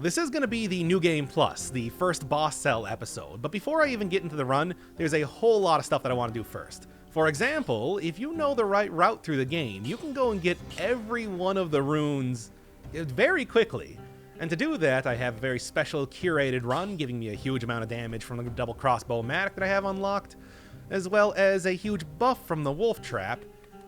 This is going to be the New Game Plus, the first boss cell episode, but before I even get into the run, there's a whole lot of stuff that I want to do first. For example, if you know the right route through the game, you can go and get every one of the runes very quickly. And to do that, I have a very special curated run, giving me a huge amount of damage from the double crossbow-matic that I have unlocked, as well as a huge buff from the wolf trap,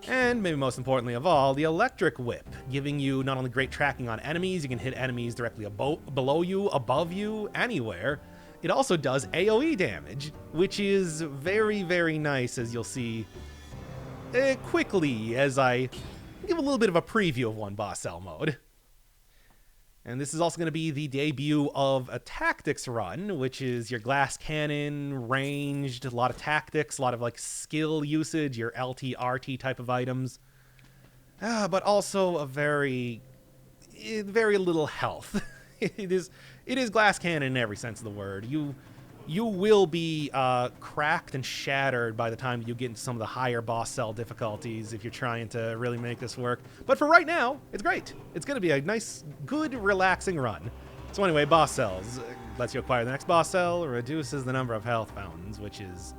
and maybe most importantly of all, the electric whip, giving you not only great tracking on enemies, you can hit enemies directly below you, above you, anywhere. It also does AoE damage, which is very, very nice, as you'll see quickly as I give a little bit of a preview of one boss cell mode. And this is also going to be the debut of a tactics run, which is your glass cannon, ranged, a lot of tactics, a lot of like skill usage, your LT, RT type of items. But also a very little health. It is glass cannon in every sense of the word. You will be cracked and shattered by the time you get into some of the higher boss cell difficulties if you're trying to really make this work. But for right now, it's great. It's going to be a nice, good, relaxing run. So anyway, boss cells. Lets you acquire the next boss cell, reduces the number of health fountains, which is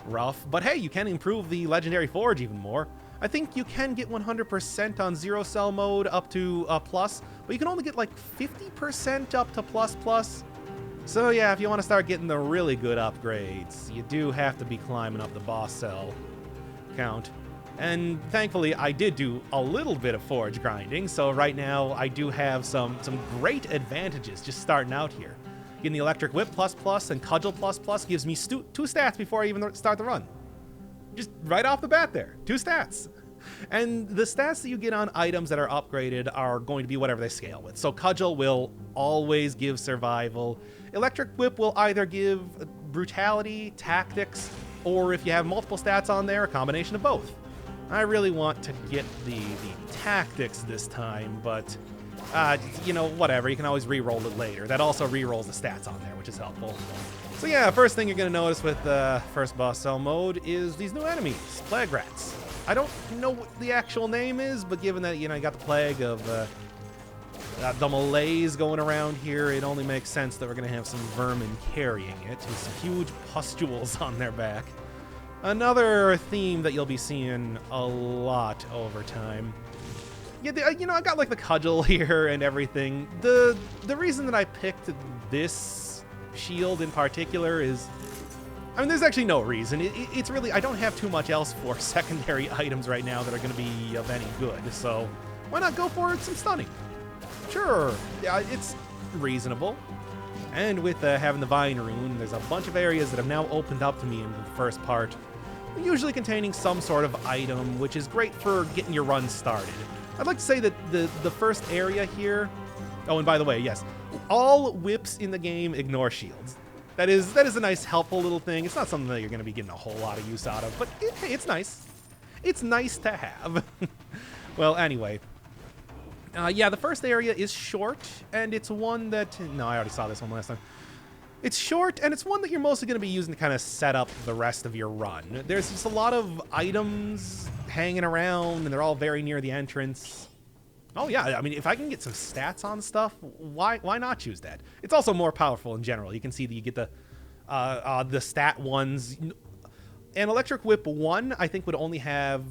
rough. But hey, you can improve the legendary forge even more. I think you can get 100% on zero cell mode up to plus, but you can only get like 50% up to plus. So yeah, if you want to start getting the really good upgrades, you do have to be climbing up the boss cell count. And thankfully, I did do a little bit of forge grinding, so right now I do have some great advantages just starting out here. Getting the electric whip plus and cudgel plus gives me 2 stats before I even start the run. Just right off the bat there, 2 stats. And the stats that you get on items that are upgraded are going to be whatever they scale with. So Cudgel will always give survival. Electric Whip will either give brutality, tactics, or if you have multiple stats on there, a combination of both. I really want to get the tactics this time, but you know, whatever. You can always re-roll it later. That also re-rolls the stats on there, which is helpful. So yeah, first thing you're going to notice with first boss cell mode is these new enemies, Plague Rats. I don't know what the actual name is, but given that, you know, you got the plague of the malaise going around here, it only makes sense that we're going to have some vermin carrying it with some huge pustules on their back. Another theme that you'll be seeing a lot over time. Yeah, you know, I got like the cudgel here and everything. The reason that I picked this shield in particular is, I mean, there's actually no reason. It's really, I don't have too much else for secondary items right now that are going to be of any good, so why not go for some stunning? Sure, yeah, it's reasonable. And with having the Vine Rune, there's a bunch of areas that have now opened up to me in the first part, usually containing some sort of item, which is great for getting your run started. I'd like to say that the first area here, oh, and by the way, yes, all whips in the game ignore shields. That is a nice, helpful little thing. It's not something that you're going to be getting a whole lot of use out of, but hey, it's nice. It's nice to have. Well, anyway. Yeah, the first area is short, and it's one that... No, I already saw this one last time. It's short, and it's one that you're mostly going to be using to kind of set up the rest of your run. There's just a lot of items hanging around, and they're all very near the entrance. Oh yeah, I mean, if I can get some stats on stuff, why not choose that? It's also more powerful in general. You can see that you get the stat ones. An Electric Whip 1, I think, would only have...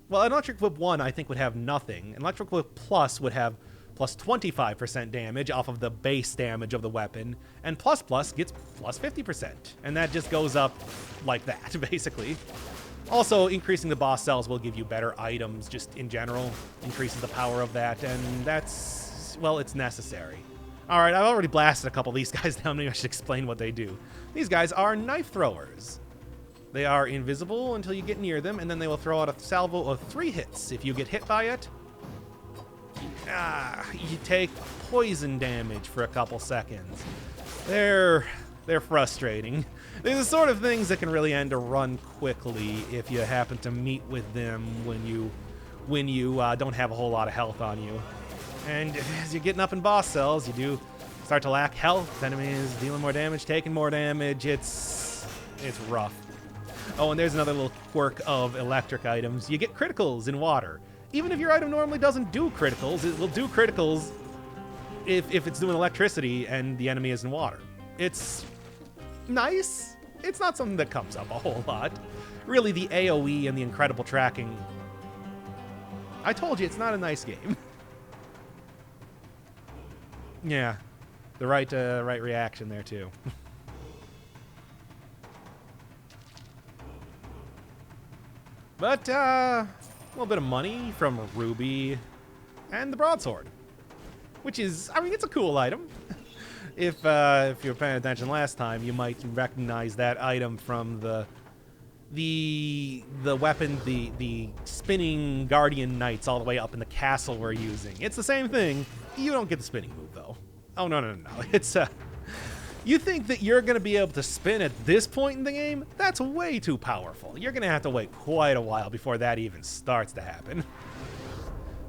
Well, an Electric Whip 1, I think, would have nothing. An Electric Whip Plus would have plus 25% damage off of the base damage of the weapon, and Plus gets plus 50%. And that just goes up like that, basically. Also, increasing the boss cells will give you better items just in general, increases the power of that, and that's, well, it's necessary. Alright, I've already blasted a couple of these guys down, maybe I should explain what they do. These guys are knife throwers. They are invisible until you get near them, and then they will throw out a salvo of 3 hits. If you get hit by it, you take poison damage for a couple seconds. They're frustrating. They're the sort of things that can really end a run quickly if you happen to meet with them when you don't have a whole lot of health on you. And as you're getting up in boss cells, you do start to lack health. Enemies dealing more damage, taking more damage. It's rough. Oh, and there's another little quirk of electric items. You get criticals in water. Even if your item normally doesn't do criticals, it will do criticals if it's doing electricity and the enemy is in water. It's nice. It's not something that comes up a whole lot. Really, the AoE and the incredible tracking. I told you, it's not a nice game. Yeah, the right reaction there, too. But, a little bit of money from Ruby and the broadsword. Which is, I mean, it's a cool item. If you were paying attention last time, you might recognize that item from the weapon, the spinning guardian knights all the way up in the castle we're using. It's the same thing. You don't get the spinning move, though. Oh, no. It's, you think that you're going to be able to spin at this point in the game? That's way too powerful. You're going to have to wait quite a while before that even starts to happen.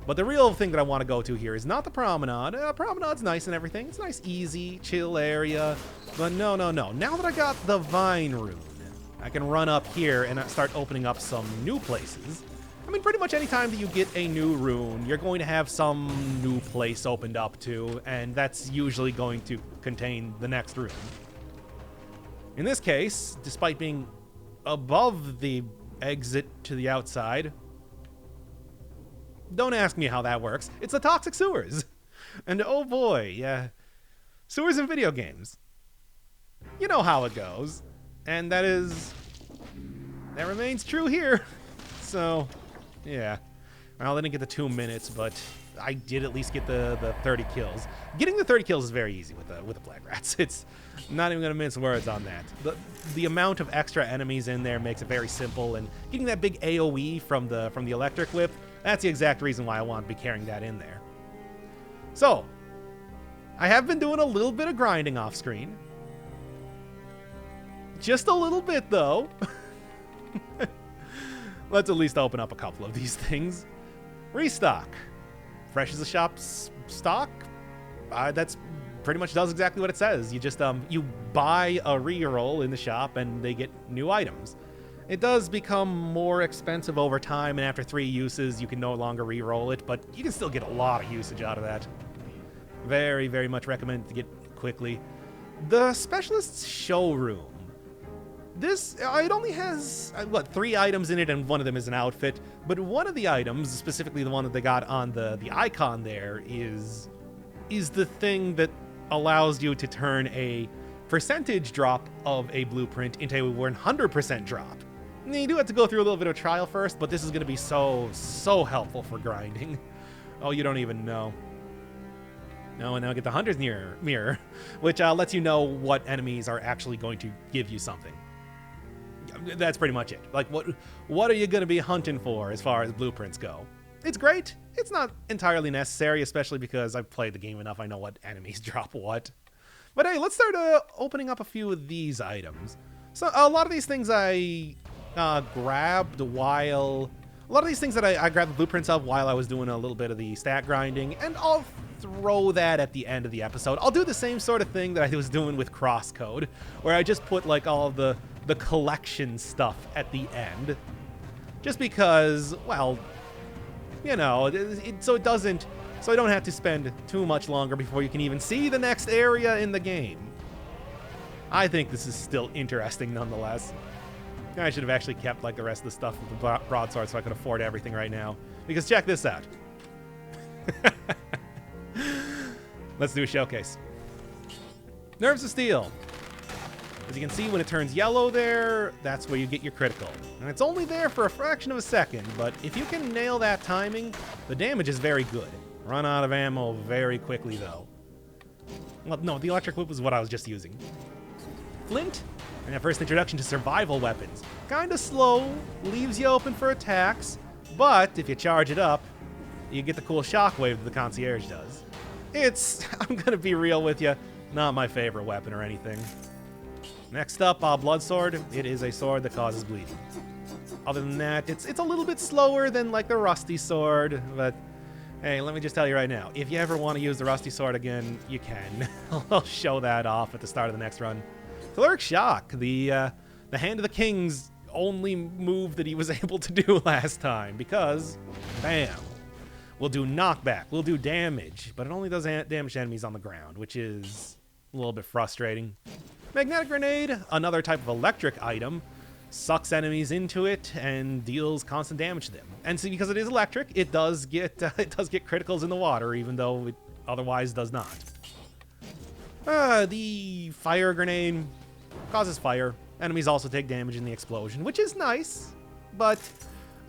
But the real thing that I want to go to here is not the promenade. Promenade's nice and everything. It's a nice, easy, chill area. But no. Now that I got the Vine Rune, I can run up here and start opening up some new places. I mean, pretty much any time that you get a new rune, you're going to have some new place opened up to, and that's usually going to contain the next rune. In this case, despite being above the exit to the outside, don't ask me how that works. It's the toxic sewers. And oh boy, yeah, sewers in video games. You know how it goes. And that remains true here. So, yeah. Well, I didn't get the 2 minutes, but I did at least get the 30 kills. Getting the 30 kills is very easy with the Black Rats. It's not even going to mince words on that. The amount of extra enemies in there makes it very simple, and getting that big AoE from the electric whip, that's the exact reason why I want to be carrying that in there. So, I have been doing a little bit of grinding off screen. Just a little bit, though. Let's at least open up a couple of these things. Restock. Fresh as a shop's stock. That's pretty much does exactly what it says. You just you buy a reroll in the shop and they get new items. It does become more expensive over time, and after 3 uses, you can no longer reroll it, but you can still get a lot of usage out of that. Very, very much recommended to get quickly. The Specialists Showroom. It only has, 3 items in it, and one of them is an outfit, but one of the items, specifically the one that they got on the icon there, is the thing that allows you to turn a percentage drop of a blueprint into a 100% drop. And you do have to go through a little bit of trial first, but this is going to be so helpful for grinding. Oh, you don't even know. No, and now I get the Hunter's Mirror, which lets you know what enemies are actually going to give you something. That's pretty much it. Like, what are you going to be hunting for as far as blueprints go? It's great. It's not entirely necessary, especially because I've played the game enough. I know what enemies drop what. But hey, let's start opening up a few of these items. So a lot of these things I grabbed while... A lot of these things that I grabbed the blueprints of while I was doing a little bit of the stat grinding, and I'll throw that at the end of the episode. I'll do the same sort of thing that I was doing with Crosscode, where I just put like all the collection stuff at the end. Just because, well, you know, so I don't have to spend too much longer before you can even see the next area in the game. I think this is still interesting nonetheless. I should have actually kept like the rest of the stuff with the broadsword so I could afford everything right now. Because check this out. Let's do a showcase. Nerves of Steel. As you can see, when it turns yellow there, that's where you get your critical. And it's only there for a fraction of a second, but if you can nail that timing, the damage is very good. Run out of ammo very quickly, though. Well, no, the electric whip was what I was just using. Flint, and that first introduction to survival weapons. Kinda slow, leaves you open for attacks, but if you charge it up, you get the cool shockwave that the concierge does. It's, I'm gonna be real with you, not my favorite weapon or anything. Next up, Bloodsword. It is a sword that causes bleeding. Other than that, it's a little bit slower than like the Rusty Sword, but hey, let me just tell you right now, if you ever want to use the Rusty Sword again, you can. I'll show that off at the start of the next run. Caloric Shock, the Hand of the King's only move that he was able to do last time, because, bam. We'll do knockback. We'll do damage. But it only does damage to enemies on the ground, which is a little bit frustrating. Magnetic Grenade, another type of electric item, sucks enemies into it and deals constant damage to them. And so because it is electric, it does get criticals in the water, even though it otherwise does not. The Fire Grenade causes fire. Enemies also take damage in the explosion, which is nice, but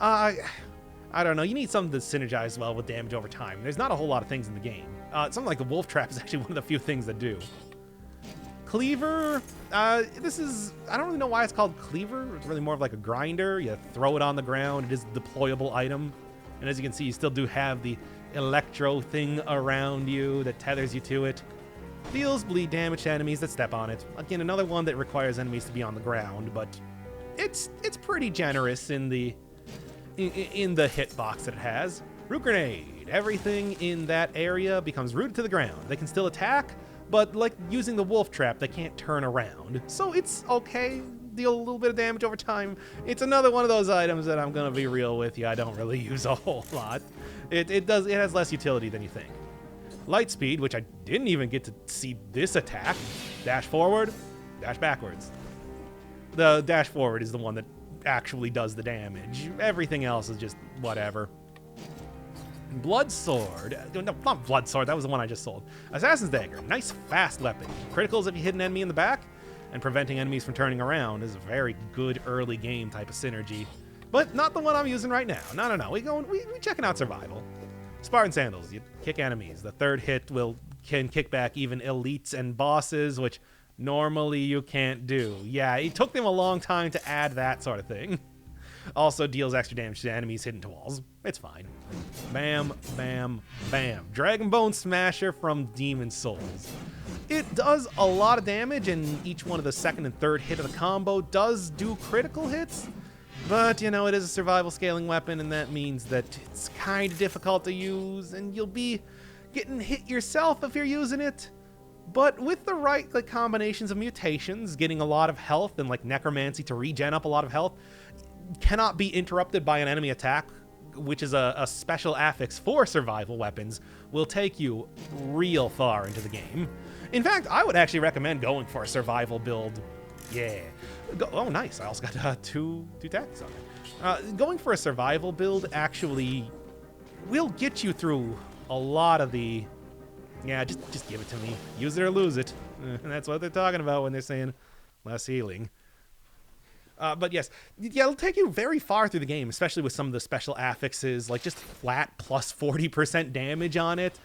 I don't know. You need something to synergize well with damage over time. There's not a whole lot of things in the game. Something like the Wolf Trap is actually one of the few things that do. Cleaver, this is, I don't really know why it's called Cleaver. It's really more of like a grinder. You throw it on the ground. It is a deployable item. And as you can see, you still do have the electro thing around you that tethers you to it. Deals bleed damage to enemies that step on it. Again, another one that requires enemies to be on the ground, but it's pretty generous in the hitbox that it has. Root Grenade. Everything in that area becomes rooted to the ground. They can still attack, but like using the Wolf Trap, they can't turn around. So it's okay. Deal a little bit of damage over time. It's another one of those items that I'm gonna be real with you, I don't really use a whole lot. It has less utility than you think. Light Speed, which I didn't even get to see this attack. Dash forward, dash backwards. The dash forward is the one that actually does the damage. Everything else is just whatever. Blood Sword. No, not Blood Sword. That was the one I just sold. Assassin's Dagger. Nice, fast weapon. Criticals if you hit an enemy in the back, and preventing enemies from turning around is a very good early game type of synergy. But not the one I'm using right now. No. We checking out survival. Spartan Sandals. You kick enemies. The third hit can kick back even elites and bosses, which normally you can't do. Yeah, it took them a long time to add that sort of thing. Also deals extra damage to enemies hidden to walls. It's fine. Bam, bam, bam. Dragon Bone Smasher from Demon Souls. It does a lot of damage, and each one of the second and third hit of the combo does do critical hits. But, you know, it is a survival scaling weapon, and that means that it's kind of difficult to use, and you'll be getting hit yourself if you're using it. But with the right combinations of mutations, getting a lot of health and necromancy to regen up a lot of health cannot be interrupted by an enemy attack, which is a special affix for survival weapons, will take you real far into the game. In fact, I would actually recommend going for a survival build. Yeah. Oh, nice. I also got two tactics on it. Going for a survival build actually will get you through a lot of the... Yeah, just give it to me. Use it or lose it. And that's what they're talking about when they're saying less healing. But yes, yeah, it'll take you very far through the game, especially with some of the special affixes, like just flat plus 40% damage on it.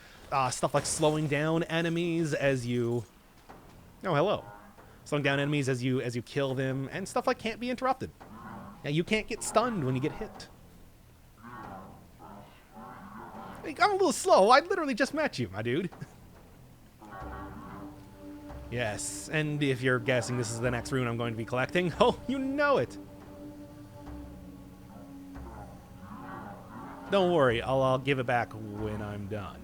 Stuff like slowing down enemies as you... Oh, hello. Slowing down enemies as you kill them, and stuff like can't be interrupted. Now, you can't get stunned when you get hit. I'm a little slow. I literally just met you, my dude. Yes, and if you're guessing this is the next rune I'm going to be collecting, oh, you know it. Don't worry, I'll give it back when I'm done.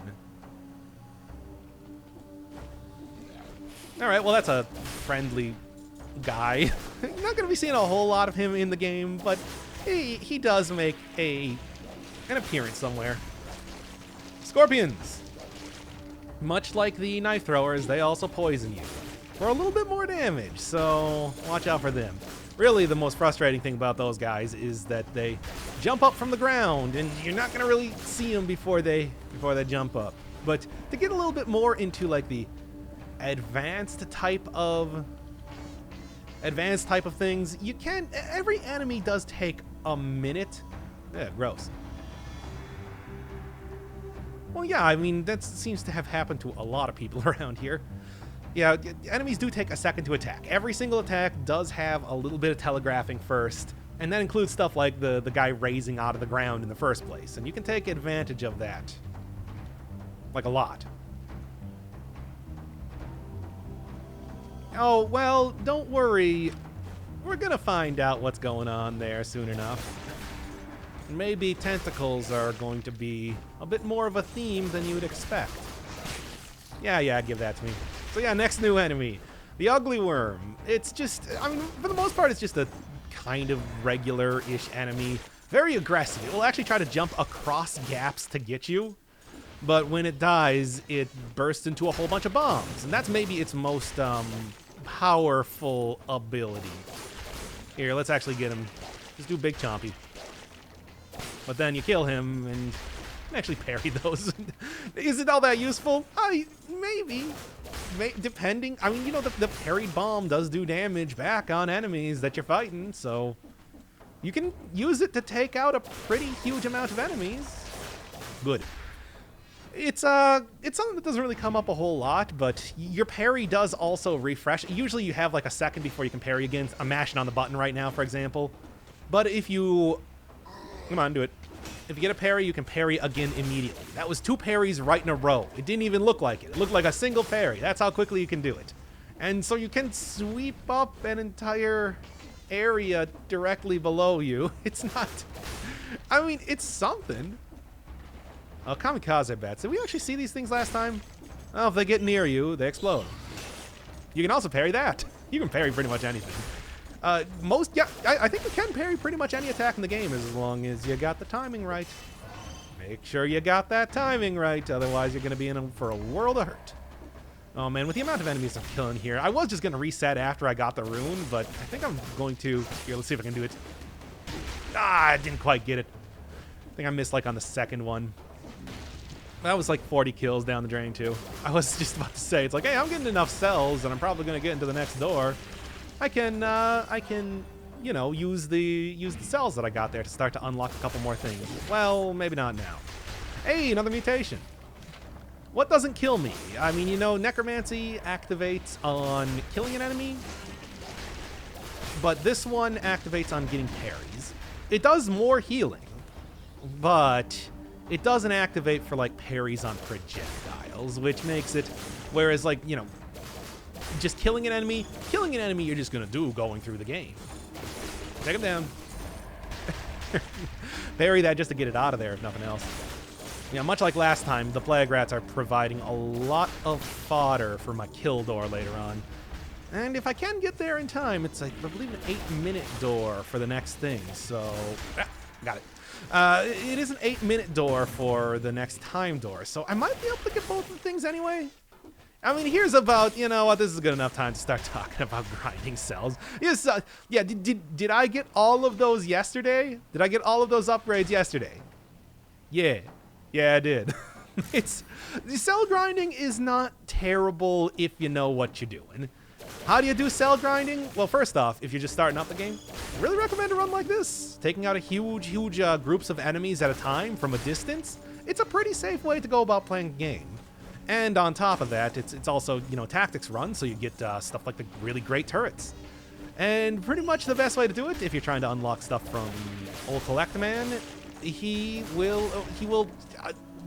All right, well, that's a friendly guy. Not going to be seeing a whole lot of him in the game, but he does make an appearance somewhere. Scorpions. Much like the knife throwers, they also poison you for a little bit more damage, so watch out for them. Really, the most frustrating thing about those guys is that they jump up from the ground, and you're not going to really see them before they jump up. But to get a little bit more into the advanced type of things, you can. Every enemy does take a minute. Yeah, gross. Well, yeah, I mean, that seems to have happened to a lot of people around here. Yeah, enemies do take a second to attack. Every single attack does have a little bit of telegraphing first, and that includes stuff like the guy raising out of the ground in the first place, and you can take advantage of that. Like a lot. Oh, well, don't worry. We're gonna find out what's going on there soon enough. Maybe tentacles are going to be a bit more of a theme than you would expect. Yeah, give that to me. So yeah, next new enemy. The Ugly Worm. It's just, I mean, for the most part, it's just a kind of regular-ish enemy. Very aggressive. It will actually try to jump across gaps to get you, but when it dies, it bursts into a whole bunch of bombs, and that's maybe its most powerful ability. Here, let's actually get him. Just do Big Chompy. But then you kill him, and you can actually parry those. Is it all that useful? Maybe. Depending. I mean, you know, the parried bomb does do damage back on enemies that you're fighting, so you can use it to take out a pretty huge amount of enemies. Good. It's something that doesn't really come up a whole lot, but your parry does also refresh. Usually you have like a second before you can parry again. I'm mashing on the button right now, for example. But if you... Come on, do it. If you get a parry, you can parry again immediately. That was 2 parries right in a row. It didn't even look like it. It looked like a single parry. That's how quickly you can do it. And so you can sweep up an entire area directly below you. It's not... I mean, it's something. Kamikaze bats. Did we actually see these things last time? Well, if they get near you, they explode. You can also parry that. You can parry pretty much anything. I think you can parry pretty much any attack in the game as long as you got the timing right. Make sure you got that timing right, otherwise you're going to be in for a world of hurt. Oh man, with the amount of enemies I'm killing here, I was just going to reset after I got the rune, but I think I'm going to... Here, let's see if I can do it. I didn't quite get it. I think I missed like on the second one. That was like 40 kills down the drain too. I was just about to say, it's like, hey, I'm getting enough cells and I'm probably going to get into the next door. I can, you know, use the cells that I got there to start to unlock a couple more things. Well, maybe not now. Hey, another mutation. What doesn't kill me? I mean, you know, necromancy activates on killing an enemy, but this one activates on getting parries. It does more healing, but it doesn't activate for like parries on projectiles, which makes it, whereas like, you know, just killing an enemy you're just gonna do going through the game. Take him down. Parry that just to get it out of there if nothing else. Yeah, much like last time, the Plague Rats are providing a lot of fodder for my kill door later on. And if I can get there in time, it's like, I believe, an 8-minute door for the next thing, so... got it. It is an 8-minute door for the next time door, so I might be able to get both of the things anyway. I mean, here's about, you know what, this is good enough time to start talking about grinding cells. Yes, yeah, did I get all of those yesterday? Did I get all of those upgrades yesterday? Yeah, I did. The cell grinding is not terrible if you know what you're doing. How do you do cell grinding? Well, first off, if you're just starting up the game, I really recommend a run like this. Taking out a huge groups of enemies at a time from a distance, it's a pretty safe way to go about playing the game. And on top of that, it's also, you know, tactics run, so you get stuff like the really great turrets. And pretty much the best way to do it, if you're trying to unlock stuff from Old Collect Man, he will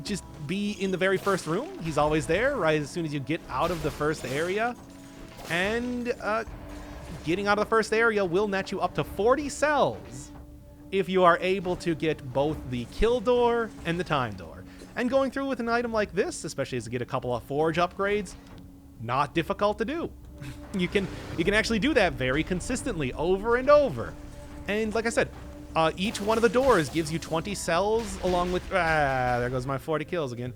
just be in the very first room. He's always there right as soon as you get out of the first area. And getting out of the first area will net you up to 40 cells if you are able to get both the kill door and the time door. And going through with an item like this, especially as you get a couple of forge upgrades, not difficult to do. You can actually do that very consistently over and over. And like I said, each one of the doors gives you 20 cells along with... there goes my 40 kills again.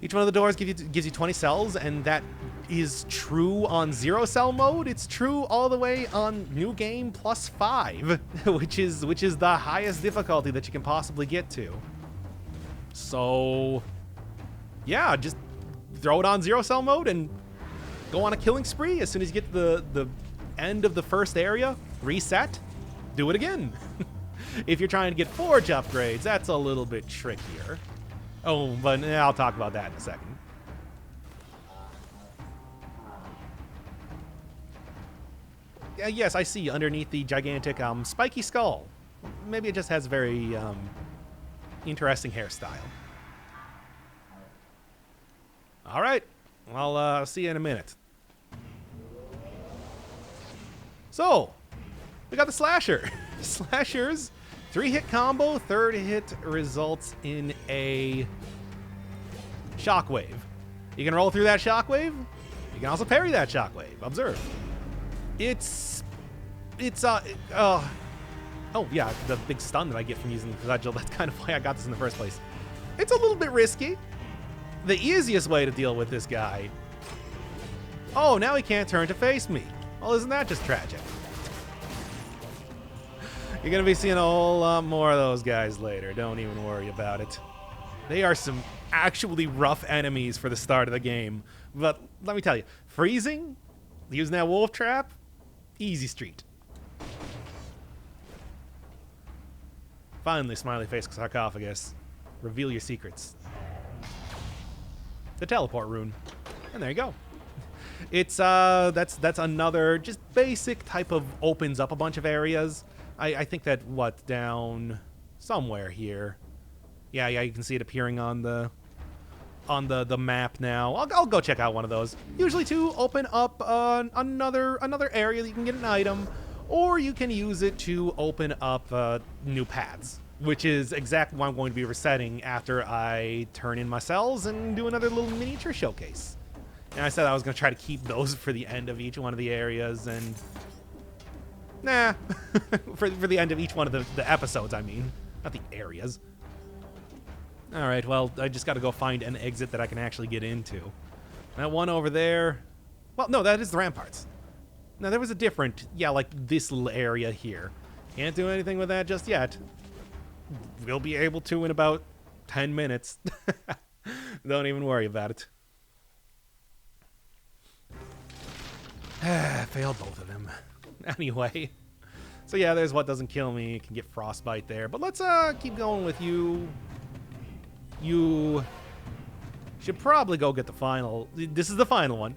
Each one of the doors gives you 20 cells, and that is true on 0 cell mode. It's true all the way on New Game +5, which is the highest difficulty that you can possibly get to. So, yeah, just throw it on 0 cell mode and go on a killing spree. As soon as you get to the end of the first area, reset, do it again. If you're trying to get forge upgrades, that's a little bit trickier. Oh, but I'll talk about that in a second. Yes, I see underneath the gigantic spiky skull. Maybe it just has very interesting hairstyle. All right, I'll see you in a minute. So, we got the slasher. Slashers, 3-hit combo, 3rd hit results in a shockwave. You can roll through that shockwave. You can also parry that shockwave. Observe. Oh, yeah, the big stun that I get from using the Cudgel. That's kind of why I got this in the first place. It's a little bit risky. The easiest way to deal with this guy... Oh, now he can't turn to face me. Well, isn't that just tragic? You're going to be seeing a whole lot more of those guys later. Don't even worry about it. They are some actually rough enemies for the start of the game. But let me tell you, freezing, using that wolf trap, easy street. Finally, smiley face sarcophagus. Reveal your secrets. The teleport rune. And there you go. It's that's another just basic type of opens up a bunch of areas. I think that down somewhere here. Yeah, you can see it appearing on the map now. I'll go check out one of those. Usually to open up another area that you can get an item, or you can use it to open up new paths, which is exactly what I'm going to be resetting after I turn in my cells and do another little miniature showcase. And I said I was going to try to keep those for the end of each one of the areas, and... Nah. for the end of each one of the episodes, I mean. Not the areas. Alright, well, I just got to go find an exit that I can actually get into. That one over there... Well, no, that is the ramparts. Now, there was a different... Yeah, like this little area here. Can't do anything with that just yet. We'll be able to in about 10 minutes. Don't even worry about it. Failed both of them. Anyway. So yeah, there's what doesn't kill me. Can get frostbite there. But let's keep going with you. You should probably go get the final. This is the final one.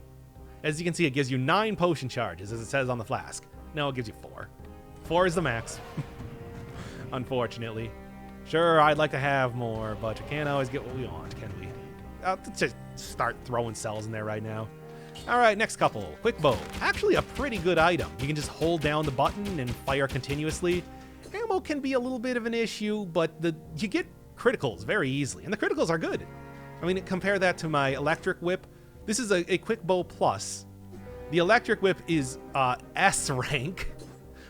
As you can see, it gives you 9 potion charges, as it says on the flask. No, it gives you 4. 4 is the max. Unfortunately. Sure, I'd like to have more, but we can't always get what we want, can we? Let's just start throwing cells in there right now. Alright, next couple. Quick bow. Actually a pretty good item. You can just hold down the button and fire continuously. Ammo can be a little bit of an issue, but you get criticals very easily, and the criticals are good. I mean, compare that to my electric whip. This is a quick bow plus. The electric whip is S rank,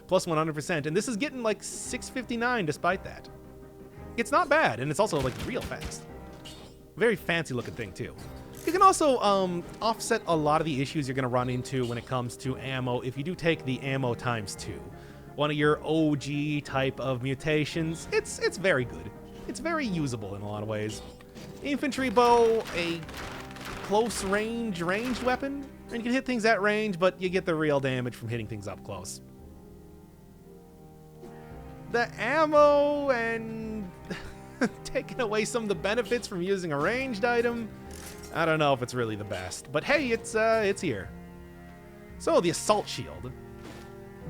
plus 100%, and this is getting like 659 despite that. It's not bad, and it's also like real fast. Very fancy looking thing too. You can also offset a lot of the issues you're going to run into when it comes to ammo if you do take the ammo ×2. One of your OG type of mutations. It's very good. It's very usable in a lot of ways. Infantry Bow, a close ranged weapon. And you can hit things at range, but you get the real damage from hitting things up close. The ammo and taking away some of the benefits from using a ranged item, I don't know if it's really the best, but hey, it's here. So the assault shield.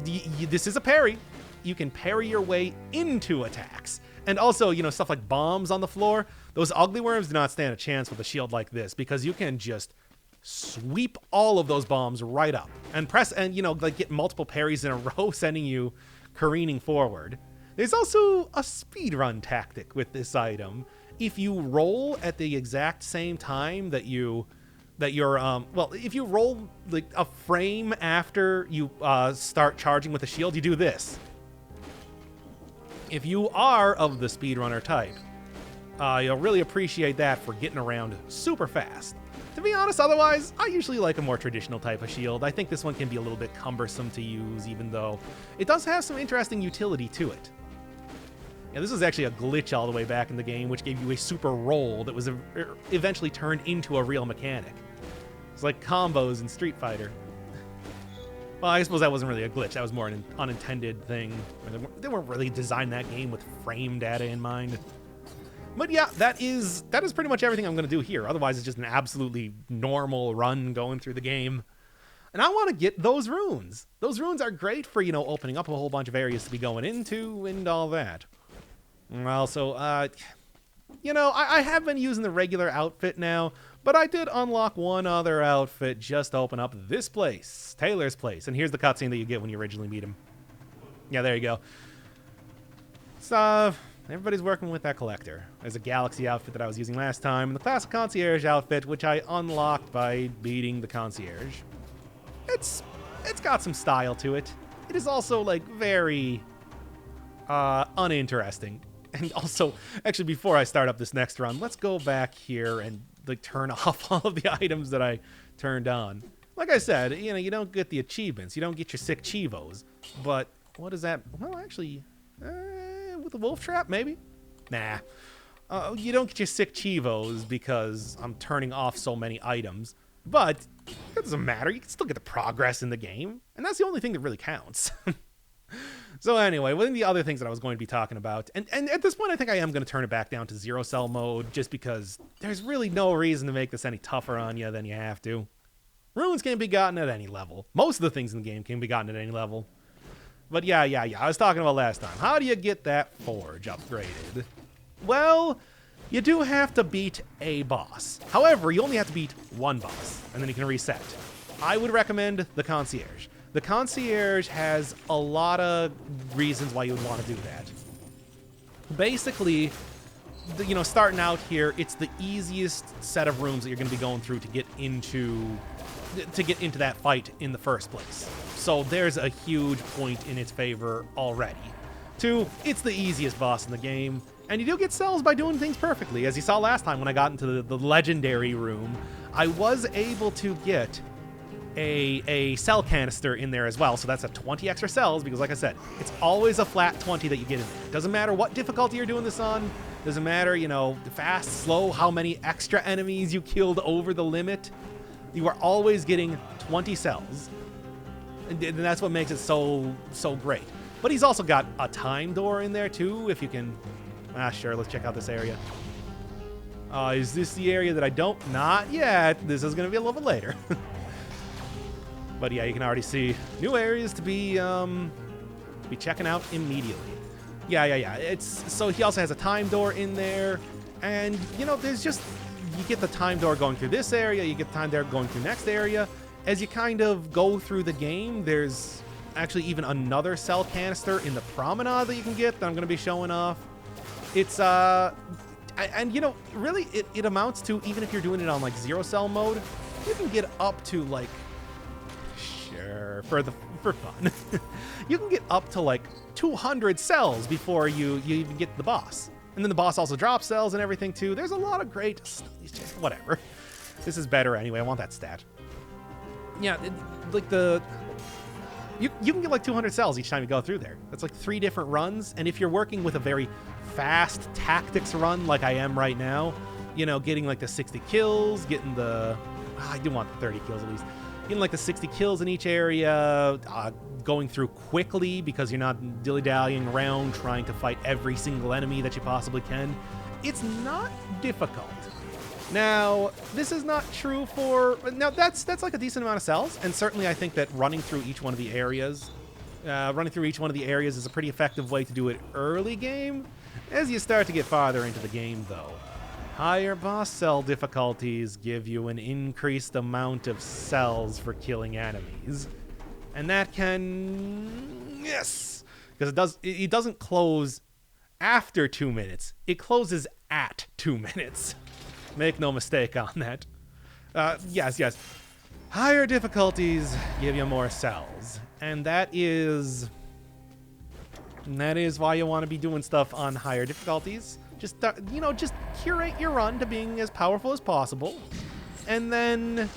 This is a parry. You can parry your way into attacks. And also, you know, stuff like bombs on the floor. Those ugly worms do not stand a chance with a shield like this, because you can just sweep all of those bombs right up and press and, you know, like get multiple parries in a row, sending you careening forward. There's also a speedrun tactic with this item. If you roll at the exact same time that you're well, if you roll like a frame after you start charging with the shield, you do this. If you are of the speedrunner type, you'll really appreciate that for getting around super fast. To be honest, otherwise, I usually like a more traditional type of shield. I think this one can be a little bit cumbersome to use, even though it does have some interesting utility to it. Yeah, this was actually a glitch all the way back in the game, which gave you a super roll that was eventually turned into a real mechanic. It's like combos in Street Fighter. Well, I suppose that wasn't really a glitch. That was more an unintended thing. They weren't really designed that game with frame data in mind. But yeah, that is pretty much everything I'm going to do here. Otherwise, it's just an absolutely normal run going through the game. And I want to get those runes. Those runes are great for, you know, opening up a whole bunch of areas to be going into and all that. Well, so, you know, I have been using the regular outfit now, but I did unlock one other outfit just to open up this place, Taylor's place. And here's the cutscene that you get when you originally meet him. Yeah, there you go. So, everybody's working with that collector. There's a Galaxy outfit that I was using last time, and the classic concierge outfit, which I unlocked by beating the concierge. It's got some style to it. It is also, like, very uninteresting. And also, actually, before I start up this next run, let's go back here and like turn off all of the items that I turned on. Like I said, you know, you don't get the achievements. You don't get your sick chivos. But what is that? Well, actually, with the wolf trap, maybe? Nah. You don't get your sick chivos because I'm turning off so many items. But it doesn't matter. You can still get the progress in the game. And that's the only thing that really counts. So anyway, one of the other things that I was going to be talking about, and at this point I think I am going to turn it back down to 0 cell mode, just because there's really no reason to make this any tougher on you than you have to. Runes can be gotten at any level. Most of the things in the game can be gotten at any level. But yeah, I was talking about last time. How do you get that forge upgraded? Well, you do have to beat a boss. However, you only have to beat one boss, and then you can reset. I would recommend the Concierge. The Concierge has a lot of reasons why you would want to do that. Basically, you know, starting out here, it's the easiest set of rooms that you're going to be going through to get into that fight in the first place. So there's a huge point in its favor already. 2, it's the easiest boss in the game, and you do get cells by doing things perfectly. As you saw last time when I got into the legendary room, I was able to get a cell canister in there as well, so that's a 20 extra cells, because like I said, it's always a flat 20 that you get in there. Doesn't matter what difficulty you're doing this on, doesn't matter, you know, fast, slow, how many extra enemies you killed over the limit, you are always getting 20 cells. And that's what makes it so great. But he's also got a time door in there too, if you can... sure, let's check out this area. Is this the area that I don't... Not yet. This is going to be a little bit later. But yeah, you can already see new areas to be checking out immediately. Yeah. So he also has a time door in there, and you know, there's just, you get the time door going through this area, you get the time door going through next area. As you kind of go through the game, there's actually even another cell canister in the promenade that you can get that I'm going to be showing off. It's and you know, really, it amounts to, even if you're doing it on like 0 cell mode, you can get up to like, for fun, you can get up to like 200 cells before you even get the boss. And then the boss also drops cells and everything too. There's a lot of great, whatever. This is better anyway. I want that stat. Yeah, like you can get like 200 cells each time you go through there. That's like 3 different runs. And if you're working with a very fast tactics run like I am right now, you know, getting like the 60 kills, getting the, I do want the 30 kills at least. Getting like the 60 kills in each area, going through quickly because you're not dilly-dallying around trying to fight every single enemy that you possibly can. It's not difficult. Now, this is not true for... Now, that's like a decent amount of cells, and certainly I think that running through each one of the areas is a pretty effective way to do it early game. As you start to get farther into the game, though, higher boss cell difficulties give you an increased amount of cells for killing enemies. And that can... Yes! Because it doesn't close after 2 minutes. It closes at 2 minutes. Make no mistake on that. Yes. Higher difficulties give you more cells. And that is why you want to be doing stuff on higher difficulties. Just, just curate your run to being as powerful as possible. And then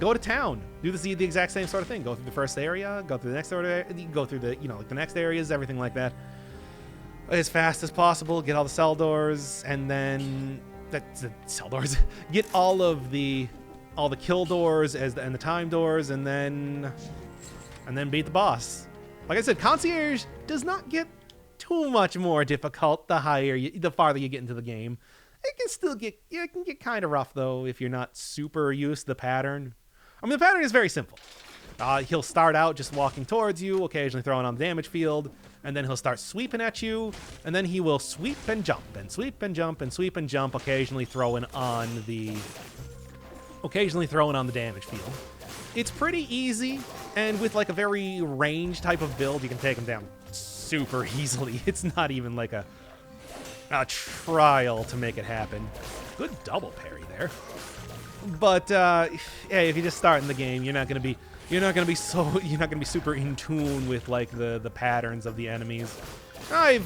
go to town. Do the exact same sort of thing. Go through the first area, go through the next area, go through the, like the next areas, everything like that. As fast as possible, get all the cell doors, and then... That's the cell doors. Get all the kill doors and the time doors, and then beat the boss. Like I said, Concierge does not get too much more difficult the farther you get into the game. It can get kind of rough though if you're not super used to the pattern. I mean, the pattern is very simple. He'll start out just walking towards you, occasionally throwing on the damage field, and then he'll start sweeping at you, and then he will sweep and jump, and sweep and jump, and sweep and jump, occasionally throwing on the damage field. It's pretty easy, and with like a very ranged type of build, you can take him down super easily. It's not even like a trial to make it happen. Good double parry there. But hey, if you just start in the game, you're not gonna be super in tune with like the patterns of the enemies. I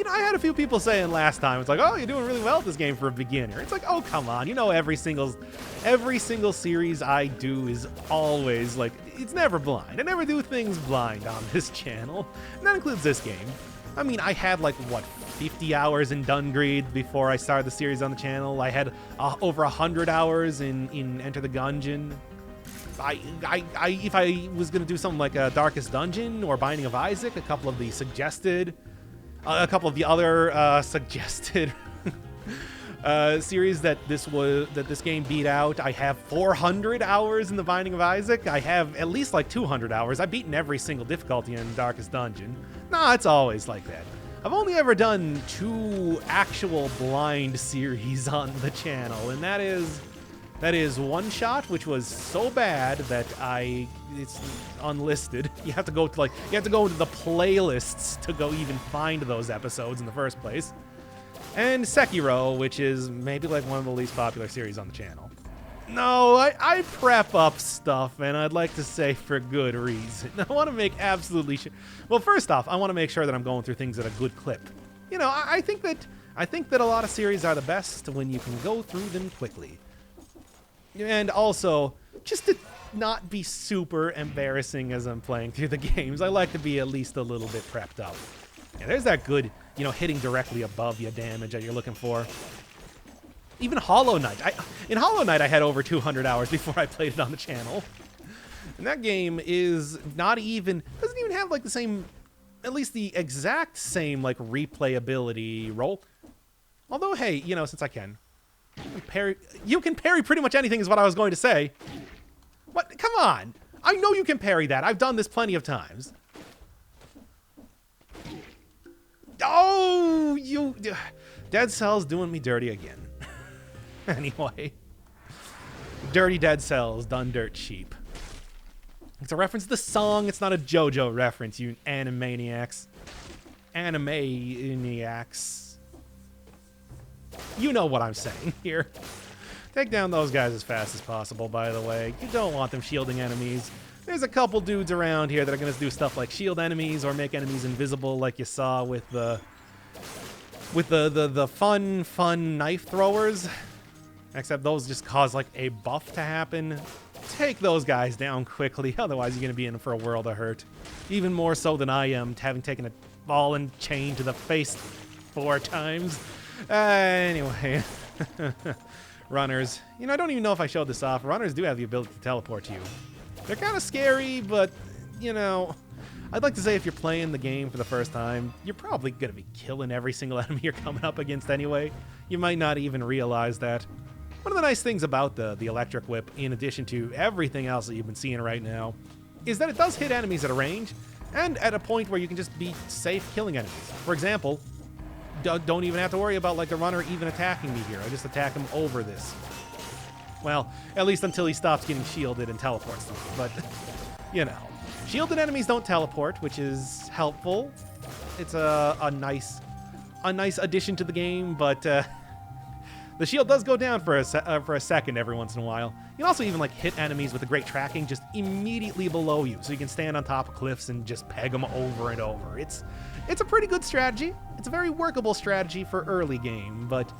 had a few people saying last time, it's like, oh, you're doing really well at this game for a beginner. It's like, oh, come on, you know, every single series I do is always like, it's never blind. I never do things blind on this channel, and that includes this game. I mean, I had like, what, 50 hours in Dungreed before I started the series on the channel. I had over 100 hours in Enter the Gungeon. If I was going to do something like Darkest Dungeon or Binding of Isaac, a couple of the other suggested series that this game beat out, I have 400 hours in the Binding of Isaac. I have at least like 200 hours. I've beaten every single difficulty in Darkest Dungeon. Nah, it's always like that. I've only ever done 2 actual blind series on the channel, and that is One Shot, which was so bad that it's unlisted. You have to go into the playlists to go even find those episodes in the first place. And Sekiro, which is maybe like one of the least popular series on the channel. No, I prep up stuff, and I'd like to say for good reason. I want to make absolutely sure. Well, first off, I want to make sure that I'm going through things at a good clip. You know, I think that a lot of series are the best when you can go through them quickly. And also, just to not be super embarrassing as I'm playing through the games, I like to be at least a little bit prepped up. Yeah, there's that good, you know, hitting directly above you damage that you're looking for. Even Hollow Knight. In Hollow Knight, I had over 200 hours before I played it on the channel. And that game is doesn't even have like the same, at least the exact same like replayability roll. Although, hey, you know, since I can. You can parry pretty much anything is what I was going to say. What? Come on. I know you can parry that. I've done this plenty of times. Oh, you... Dead Cells doing me dirty again. Anyway. Dirty Dead Cells done dirt cheap. It's a reference to the song. It's not a JoJo reference, you animaniacs. Animaniacs. You know what I'm saying here. Take down those guys as fast as possible, by the way. You don't want them shielding enemies. There's a couple dudes around here that are going to do stuff like shield enemies or make enemies invisible, like you saw with the fun knife throwers. Except those just cause like a buff to happen. Take those guys down quickly, otherwise you're going to be in for a world of hurt. Even more so than I am, having taken a ball and chain to the face 4 times. Anyway. Runners. You know, I don't even know if I showed this off. Runners do have the ability to teleport you. They're kind of scary, but, you know, I'd like to say if you're playing the game for the first time, you're probably going to be killing every single enemy you're coming up against anyway. You might not even realize that. One of the nice things about the electric whip, in addition to everything else that you've been seeing right now, is that it does hit enemies at a range and at a point where you can just be safe killing enemies. For example, don't even have to worry about like the runner even attacking me here. I just attack him over this. Well, at least until he stops getting shielded and teleports to me. But, you know, shielded enemies don't teleport, which is helpful. It's a nice addition to the game, but the shield does go down for a second every once in a while. You can also even like hit enemies with the great tracking just immediately below you, so you can stand on top of cliffs and just peg them over and over. It's a pretty good strategy. It's a very workable strategy for early game, but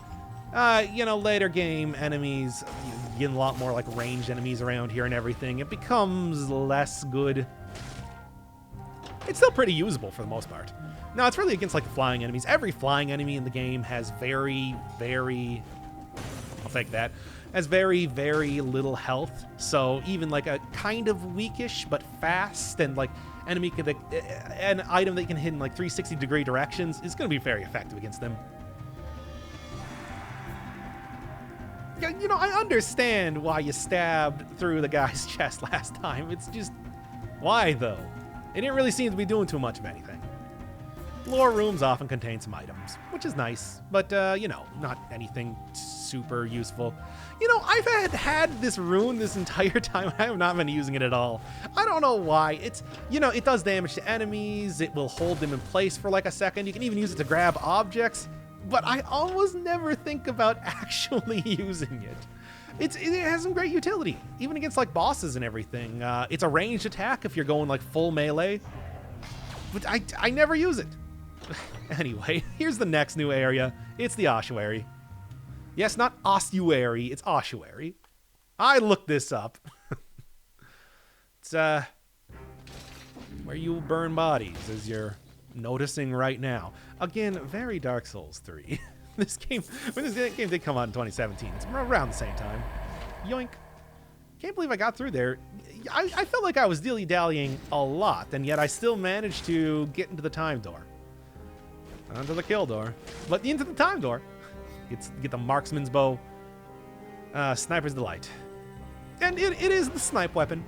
you know, later game enemies, you get a lot more like ranged enemies around here and everything. It becomes less good. It's still pretty usable for the most part. No, it's really against like the flying enemies. Every flying enemy in the game has very, I'll take that, has very, very little health. So even like a kind of weakish but fast and like enemy, an item that you can hit in like 360-degree directions is going to be very effective against them. You know, I understand why you stabbed through the guy's chest last time. It's just, why though? It didn't really seem to be doing too much of anything. Lore rooms often contain some items, which is nice, but, you know, not anything super useful. You know, I've had this rune this entire time. I have not been using it at all. I don't know why. It's, you know, it does damage to enemies. It will hold them in place for like a second. You can even use it to grab objects, but I almost never think about actually using it. it has some great utility, even against like bosses and everything. It's a ranged attack if you're going like full melee, but I never use it. Anyway, here's the next new area. It's the Ossuary. Yes, not Ossuary, it's Ossuary. I looked this up. It's where you burn bodies, as you're noticing right now. Again, very Dark Souls 3. When this game did come out in 2017, it's around the same time. Yoink. Can't believe I got through there. I felt like I was dilly-dallying a lot, and yet I still managed to get into the time door. Not into the kill door, but into the time door. Get the marksman's bow. Sniper's delight. And it is the snipe weapon.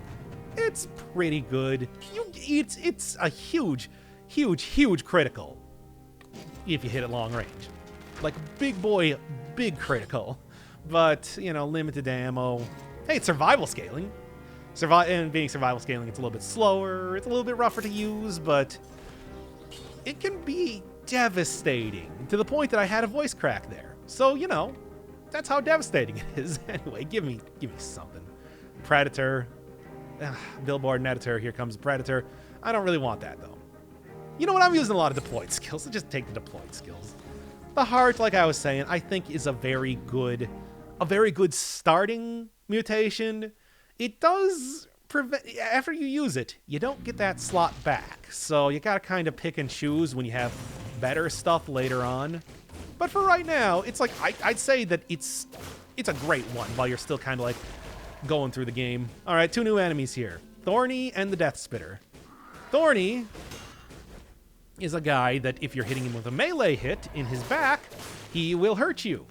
It's pretty good. It's a huge critical if you hit it long range. Like big boy, big critical. But, you know, limited ammo. Hey, it's survival scaling. And being survival scaling, it's a little bit slower. It's a little bit rougher to use, but it can be devastating to the point that I had a voice crack there. So, you know, that's how devastating it is. Anyway, give me something. Predator. Billboard and editor. Here comes a Predator. I don't really want that, though. You know what? I'm using a lot of deployed skills. So just take the deployed skills. The heart, like I was saying, I think is a very good starting mutation. It does prevent, after you use it, you don't get that slot back. So you gotta kind of pick and choose when you have better stuff later on. But for right now, it's like, I'd say that it's a great one while you're still kind of like going through the game. All right, 2 new enemies here. Thorny and the Death Spitter. Thorny is a guy that if you're hitting him with a melee hit in his back, he will hurt you.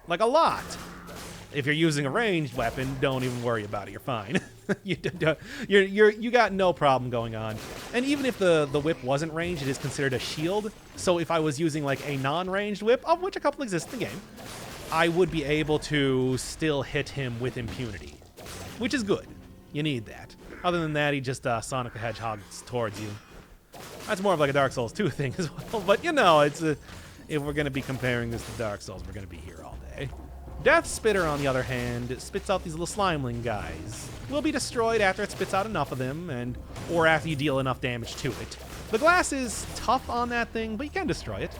Like a lot. If you're using a ranged weapon, don't even worry about it. You're fine. You got no problem going on. And even if the whip wasn't ranged, it is considered a shield. So if I was using like a non-ranged whip, of which a couple exist in the game, I would be able to still hit him with impunity, which is good. You need that. Other than that, he just Sonic the Hedgehog's towards you. That's more of like a Dark Souls 2 thing as well. But you know, if we're going to be comparing this to Dark Souls, we're going to be here all day. Death Spitter, on the other hand, spits out these little slimeling guys. Will be destroyed after it spits out enough of them, or after you deal enough damage to it. The glass is tough on that thing, but you can destroy it.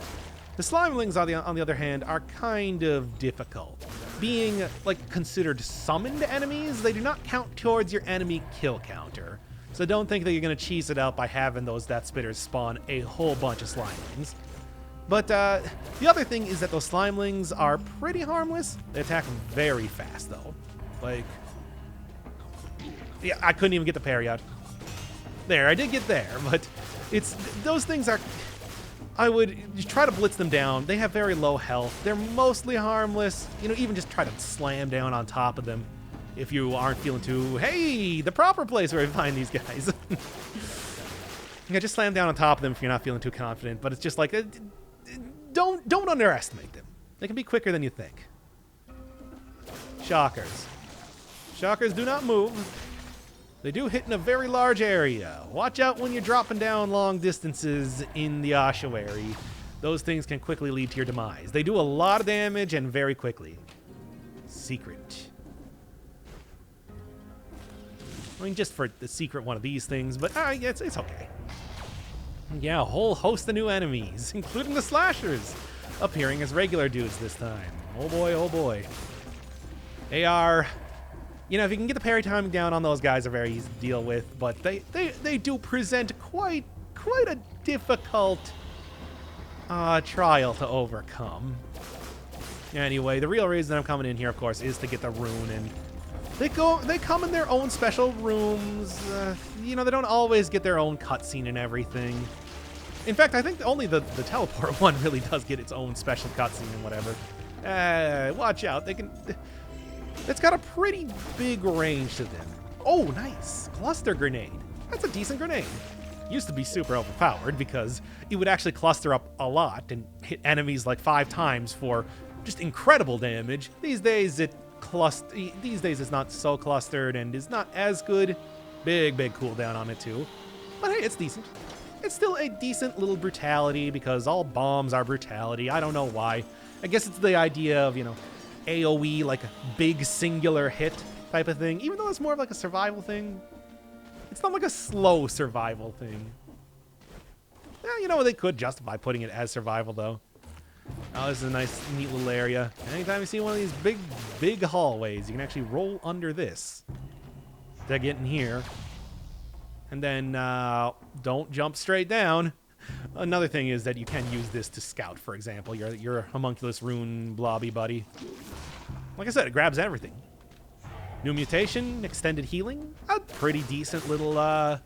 The slimelings, on the other hand, are kind of difficult. Being like considered summoned enemies, they do not count towards your enemy kill counter. So don't think that you're going to cheese it out by having those Death Spitters spawn a whole bunch of slimelings. But the other thing is that those slimelings are pretty harmless. They attack very fast, though. Like, yeah, I couldn't even get the parry out. There, I did get there, but those things are... I would try to blitz them down. They have very low health. They're mostly harmless. You know, even just try to slam down on top of them if you aren't feeling too, hey, the proper place where we find these guys. Yeah, just slam down on top of them if you're not feeling too confident. But it's just like, don't underestimate them. They can be quicker than you think. Shockers. Shockers do not move. They do hit in a very large area. Watch out when you're dropping down long distances in the Ossuary. Those things can quickly lead to your demise. They do a lot of damage and very quickly. Secret. I mean, just for the secret one of these things, but it's okay. Yeah, a whole host of new enemies, including the slashers, appearing as regular dudes this time. Oh boy, oh boy. They are... You know, if you can get the parry timing down on those guys, are very easy to deal with, but they do present quite a difficult trial to overcome. Anyway, the real reason I'm coming in here, of course, is to get the Rune, and they come in their own special rooms. You know, they don't always get their own cutscene and everything. In fact, I think only the teleport one really does get its own special cutscene and whatever. Watch out, they can... It's got a pretty big range to them. Oh, nice. Cluster grenade. That's a decent grenade. Used to be super overpowered because it would actually cluster up a lot and hit enemies like 5 times for just incredible damage. These days it's not so clustered and is not as good. Big cooldown on it too. But hey, it's decent. It's still a decent little brutality because all bombs are brutality. I don't know why. I guess it's the idea of, you know, AoE, like a big singular hit type of thing. Even though it's more of like a survival thing. It's not like a slow survival thing. Yeah, you know, they could justify putting it as survival, though. Oh, this is a nice, neat little area. Anytime you see one of these big hallways, you can actually roll under this to get in here. And then don't jump straight down. Another thing is that you can use this to scout, for example. Your homunculus rune blobby buddy. Like I said, it grabs everything. New mutation, extended healing. A pretty decent little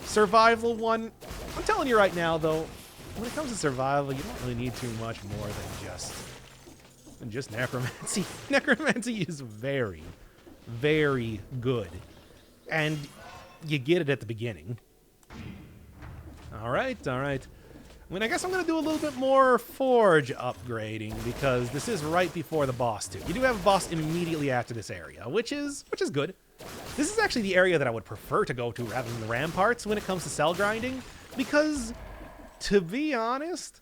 survival one. I'm telling you right now, though, when it comes to survival, you don't really need too much more than just necromancy. Necromancy is very, very good. And you get it at the beginning. All right. I mean, I guess I'm going to do a little bit more forge upgrading because this is right before the boss, too. You do have a boss immediately after this area, which is good. This is actually the area that I would prefer to go to rather than the ramparts when it comes to cell grinding because, to be honest,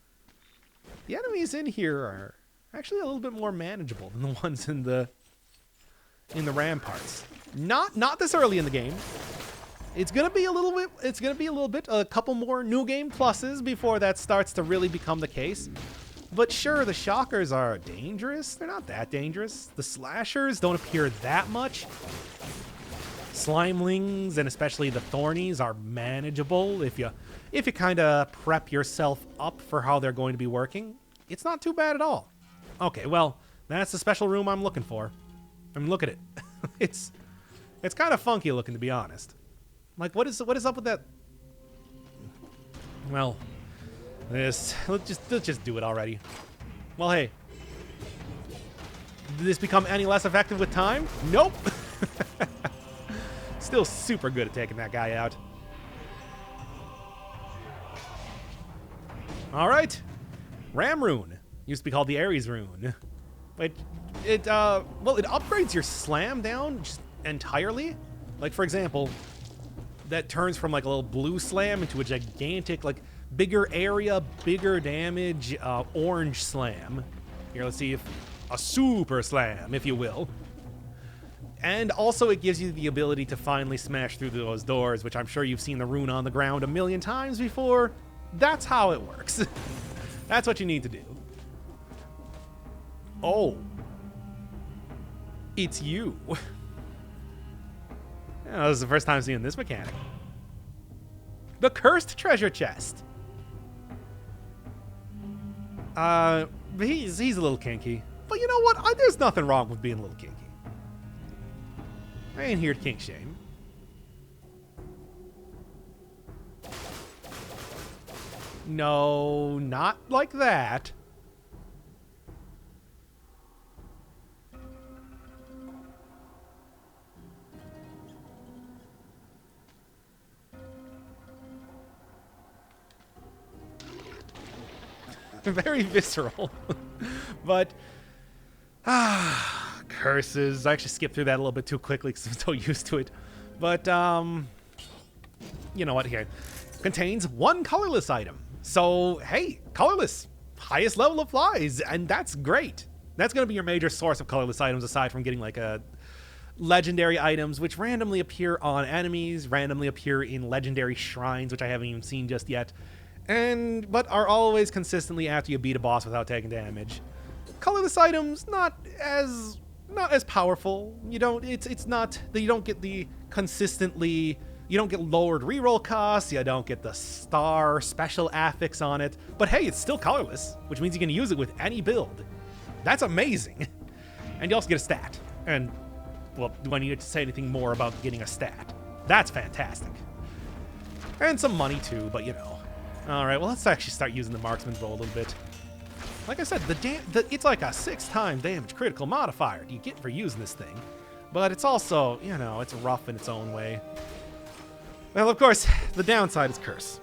the enemies in here are actually a little bit more manageable than the ones in the ramparts. Not this early in the game. It's gonna be a little bit, a couple more new game pluses before that starts to really become the case. But sure, the shockers are dangerous. They're not that dangerous. The slashers don't appear that much. Slimelings and especially the Thornies are manageable if you kind of prep yourself up for how they're going to be working. It's not too bad at all. Okay, well, that's the special room I'm looking for. I mean, look at it. It's kind of funky looking, to be honest. Like, what is up with that? Well, let's just do it already. Well, hey, did this become any less effective with time? Nope. Still super good at taking that guy out. All right, Ram Rune used to be called the Ares Rune. It upgrades your slam down just entirely. Like, for example, that turns from like a little blue slam into a gigantic, like, bigger area, bigger damage, orange slam. Here, let's see if a super slam, if you will. And also it gives you the ability to finally smash through those doors, which I'm sure you've seen the rune on the ground a million times before. That's how it works. That's what you need to do. Oh. It's you. Yeah, this is the first time seeing this mechanic. The Cursed Treasure Chest. He's a little kinky. But you know what? There's nothing wrong with being a little kinky. I ain't here to kink shame. No, not like that. Very visceral. But curses. I actually skipped through that a little bit too quickly because I'm so used to it. But you know what? Here, contains one colorless item. So hey, colorless, highest level of flies, and that's great. That's going to be your major source of colorless items aside from getting like a legendary items, which randomly appear on enemies, randomly appear in legendary shrines, which I haven't even seen just yet. But are always consistently after you beat a boss without taking damage. Colorless items not as powerful. You don't get the consistently. You don't get lowered reroll costs. You don't get the star special affix on it. But hey, it's still colorless, which means you can use it with any build. That's amazing. And you also get a stat. And well, do I need to say anything more about getting a stat? That's fantastic. And some money too, but you know. Alright, well, let's actually start using the marksman's bow a little bit. Like I said, it's like a 6x damage critical modifier you get for using this thing. But it's also, you know, it's rough in its own way. Well, of course, the downside is curse.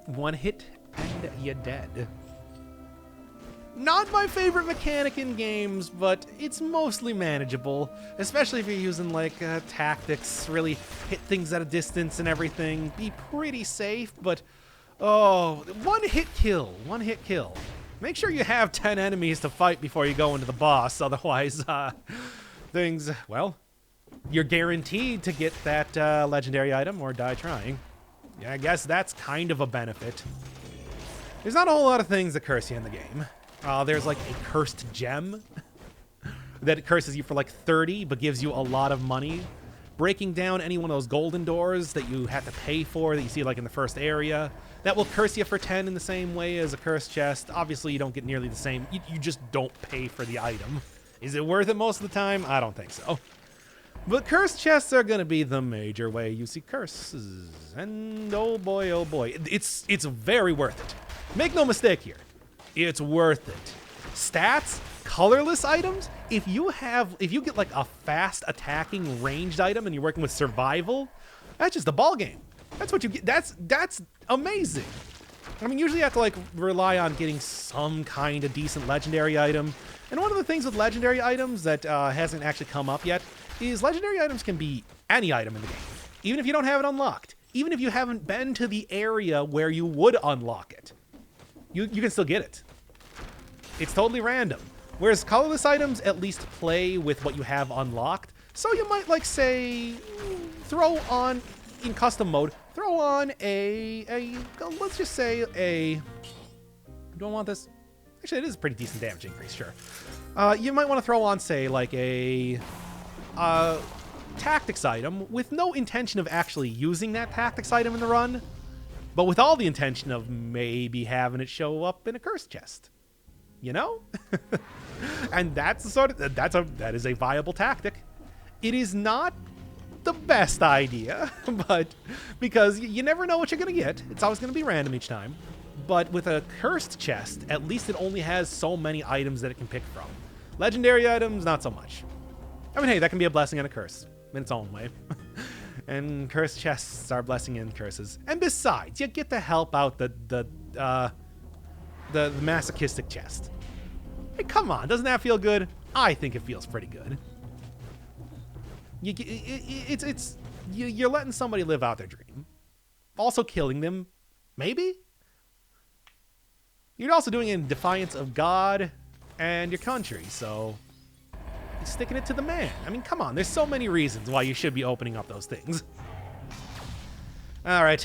One hit and you're dead. Not my favorite mechanic in games, but it's mostly manageable, especially if you're using like tactics, really hit things at a distance and everything. Be pretty safe, but oh, one hit kill. Make sure you have 10 enemies to fight before you go into the boss. Otherwise, things, well, you're guaranteed to get that legendary item or die trying. Yeah, I guess that's kind of a benefit. There's not a whole lot of things that curse you in the game. There's like a cursed gem that curses you for like 30 but gives you a lot of money. Breaking down any one of those golden doors that you have to pay for that you see like in the first area, that will curse you for 10 in the same way as a cursed chest. Obviously, you don't get nearly the same. You just don't pay for the item. Is it worth it most of the time? I don't think so. But cursed chests are going to be the major way you see curses. And oh boy, it's very worth it. Make no mistake here. It's worth it. Stats, colorless items, if you get like a fast attacking ranged item and you're working with survival, that's just a ball game. That's what you get. That's amazing. I mean, usually you have to like rely on getting some kind of decent legendary item. And one of the things with legendary items that hasn't actually come up yet is legendary items can be any item in the game, even if you don't have it unlocked, even if you haven't been to the area where you would unlock it. You can still get it. It's totally random. Whereas colorless items at least play with what you have unlocked. So you might like say, throw on, in custom mode, throw on let's just say a, do I want this? Actually, it is a pretty decent damage increase, sure. You might want to throw on, say, like a tactics item with no intention of actually using that tactics item in the run, but with all the intention of maybe having it show up in a cursed chest. You know? And that's the sort of, that is a viable tactic. It is not the best idea, but because you never know what you're going to get. It's always going to be random each time. But with a cursed chest, at least it only has so many items that it can pick from. Legendary items, not so much. I mean, hey, that can be a blessing and a curse in its own way. And cursed chests are blessing and curses. And besides, you get to help out the masochistic chest. Hey, come on, doesn't that feel good? I think it feels pretty good. You're letting somebody live out their dream. Also killing them, maybe? You're also doing it in defiance of God and your country, so you're sticking it to the man. I mean, come on, there's so many reasons why you should be opening up those things. All right,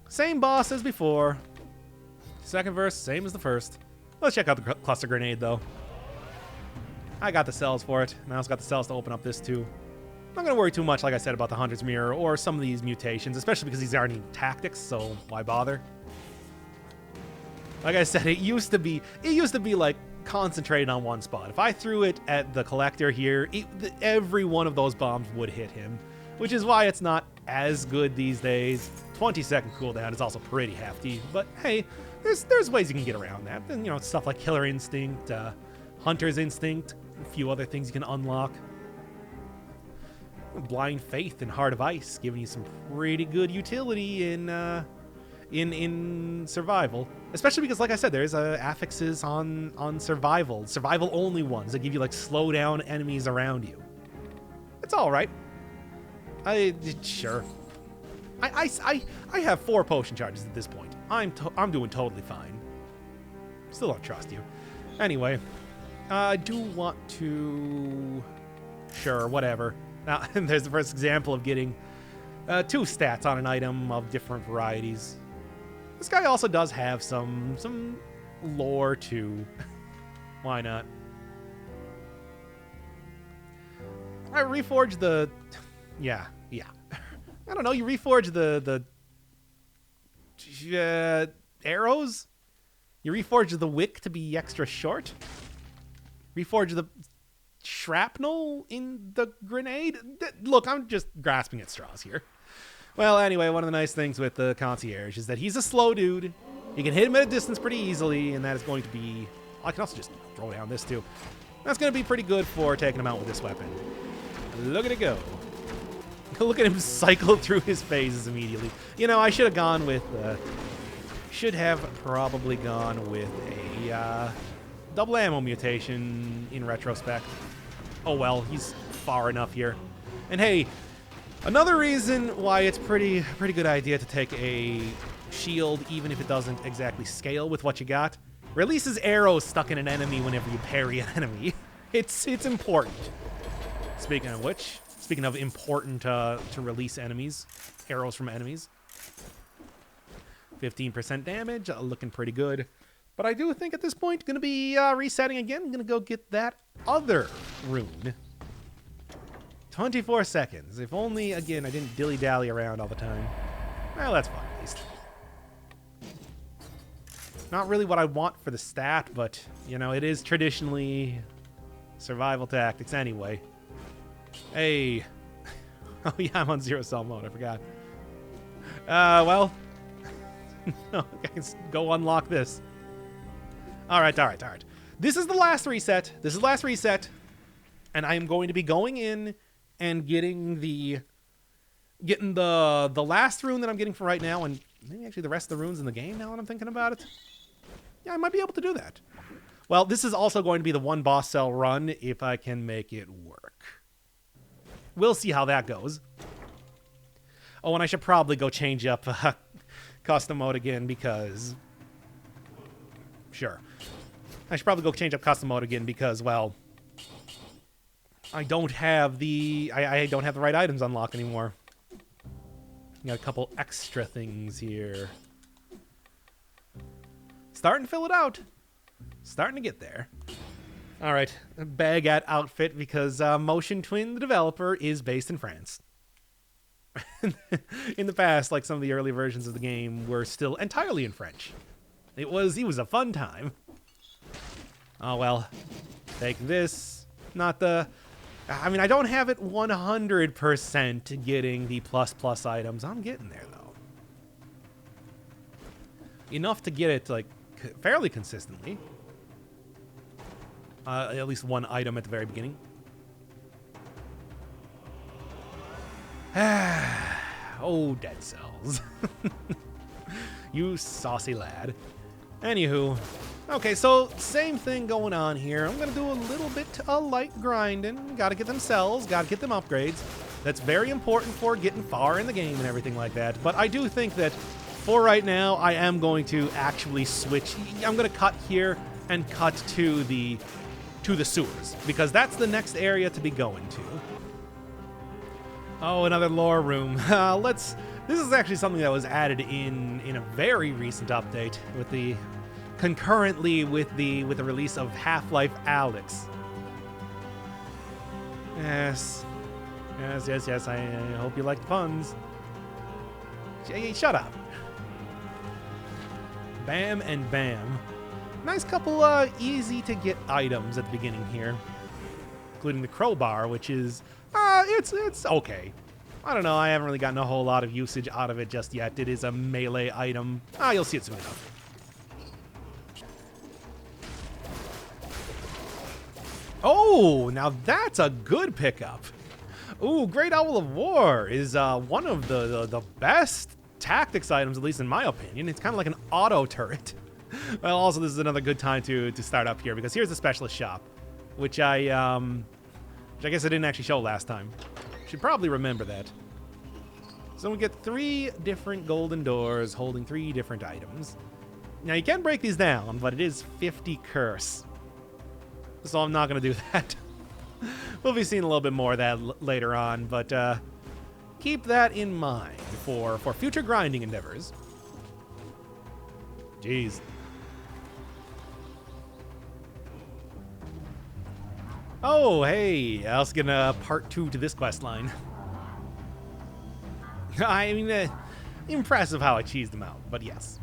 same boss as before. Second verse, same as the first. Let's check out the cluster grenade, though. I got the cells for it, and I also got the cells to open up this, too. I'm not going to worry too much, like I said, about the Hunter's Mirror or some of these mutations, especially because these aren't even tactics, so why bother? Like I said, it used to be like concentrated on one spot. If I threw it at the collector here, every one of those bombs would hit him, which is why it's not as good these days. 20-second cooldown is also pretty hefty, but hey, there's ways you can get around that. And, you know, stuff like Killer Instinct, Hunter's Instinct, a few other things you can unlock. Blind Faith and Heart of Ice, giving you some pretty good utility in survival, especially because, like I said, there's affixes on survival only ones that give you like slow down enemies around you. It's all right. Sure. I have 4 potion charges at this point. I'm doing totally fine. Still don't trust you. Anyway, I do want to. Sure, whatever. Now there's the first example of getting 2 stats on an item of different varieties. This guy also does have some lore too. Why not? I reforged the... Yeah. I don't know, you reforged the arrows? You reforged the wick to be extra short? Reforged the shrapnel in the grenade? Look, I'm just grasping at straws here. Well, anyway, one of the nice things with the Concierge is that he's a slow dude. You can hit him at a distance pretty easily, and that is going to be... I can also just throw down this, too. That's going to be pretty good for taking him out with this weapon. Look at it go. Look at him cycle through his phases immediately. You know, I should have gone with... should have probably gone with a double ammo mutation in retrospect. Oh, well, he's far enough here. And hey... Another reason why it's pretty good idea to take a shield, even if it doesn't exactly scale with what you got, Releases arrows stuck in an enemy whenever you parry an enemy. It's important. Speaking of which, speaking of important to release enemies, arrows from enemies. 15% damage, looking pretty good. But I do think at this point, going to be resetting again. I'm going to go get that other rune. 24 seconds. If only, again, I didn't dilly-dally around all the time. Well, that's fine, at least. Not really what I want for the stat, but, you know, it is traditionally survival tactics anyway. Hey. Oh, yeah, I'm on zero cell mode. I forgot. Well. I can go unlock this. All right. This is the last reset. And I am going to be going in and getting the last rune that I'm getting for right now, and maybe actually the rest of the runes in the game now that I'm thinking about it. Yeah, I might be able to do that. Well, this is also going to be the one boss cell run if I can make it work. We'll see how that goes. Oh, and I should probably go change up custom mode again because... Sure. I should probably go change up custom mode again because, well... I don't have the right items unlocked anymore. Got a couple extra things here. Starting to fill it out. Starting to get there. All right, Baguette outfit because Motion Twin, the developer, is based in France. In the past, like some of the early versions of the game were still entirely in French. It was a fun time. Oh well, take this. Not the... I mean, I don't have it 100% getting the plus items. I'm getting there, though. Enough to get it, like, fairly consistently. At least one item at the very beginning. Oh, dead cells. You saucy lad. Anywho. Okay, so same thing going on here. I'm going to do a little bit of light grinding. Got to get them cells. Got to get them upgrades. That's very important for getting far in the game and everything like that. But I do think that for right now, I am going to actually switch. I'm going to cut here and cut to the sewers, because that's the next area to be going to. Oh, another lore room. This is actually something that was added in a very recent update concurrently with the release of Half-Life Alyx. Yes. I hope you liked puns. Shut up. Bam and bam. Nice couple easy to get items at the beginning here, including the crowbar, which is it's okay. I don't know. I haven't really gotten a whole lot of usage out of it just yet. It is a melee item. You'll see it soon enough. Oh, now that's a good pickup. Ooh, Great Owl of War is one of the best tactics items, at least in my opinion. It's kind of like an auto turret. Well, also this is another good time to start up here, because here's the specialist shop, which I guess I didn't actually show last time. Should probably remember that. So we get 3 different golden doors holding 3 different items. Now you can break these down, but it is 50 curse. So I'm not going to do that. We'll be seeing a little bit more of that later on, but keep that in mind for future grinding endeavors. Jeez. Oh, hey, I was gonna part 2 to this quest line. I mean, impressive how I cheesed them out, but yes.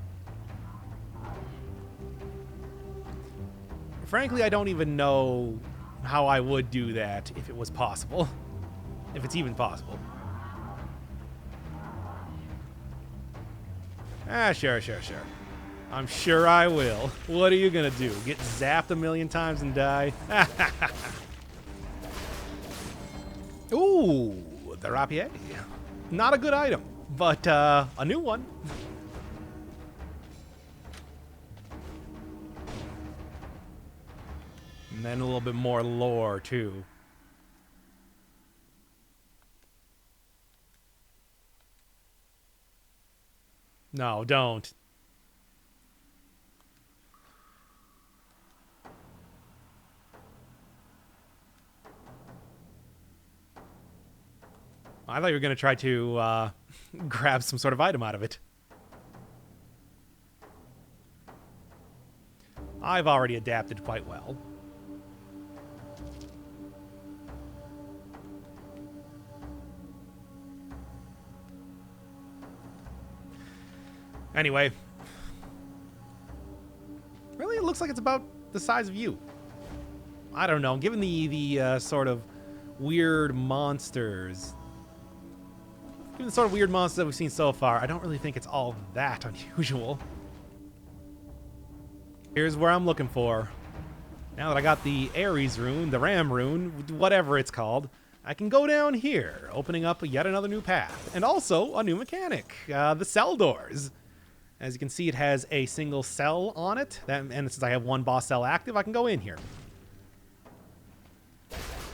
Frankly, I don't even know how I would do that if it was possible. If it's even possible. Sure. I'm sure I will. What are you gonna do? Get zapped a million times and die? Ooh, the rapier. Not a good item, but a new one. And then a little bit more lore, too. No, don't. I thought you were going to try to grab some sort of item out of it. I've already adapted quite well. Anyway. Really, it looks like it's about the size of you. I don't know. Given the sort of weird monsters... Given the sort of weird monsters that we've seen so far, I don't really think it's all that unusual. Here's where I'm looking for. Now that I got the Ares rune, the Ram rune, whatever it's called, I can go down here, opening up yet another new path. And also a new mechanic, the cell doors. As you can see, it has a single cell on it. And since I have one boss cell active, I can go in here.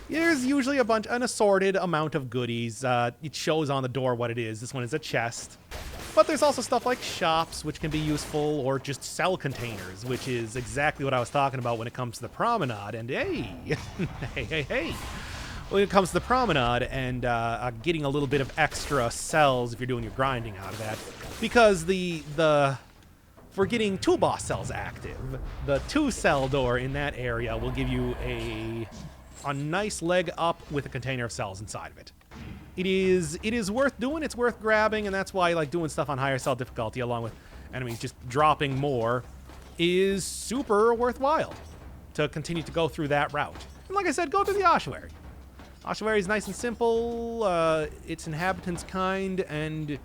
There's usually an assorted amount of goodies. It shows on the door what it is. This one is a chest. But there's also stuff like shops, which can be useful, or just cell containers, which is exactly what I was talking about when it comes to the promenade. And hey, hey. When it comes to the promenade and getting a little bit of extra cells if you're doing your grinding out of that. Because for getting 2 boss cells active, the 2-cell door in that area will give you a nice leg up with a container of cells inside of it. It is worth doing, it's worth grabbing, and that's why I like doing stuff on higher cell difficulty along with enemies just dropping more is super worthwhile to continue to go through that route. And like I said, go to the Ossuary. Ossuary is nice and simple, its inhabitants kind, and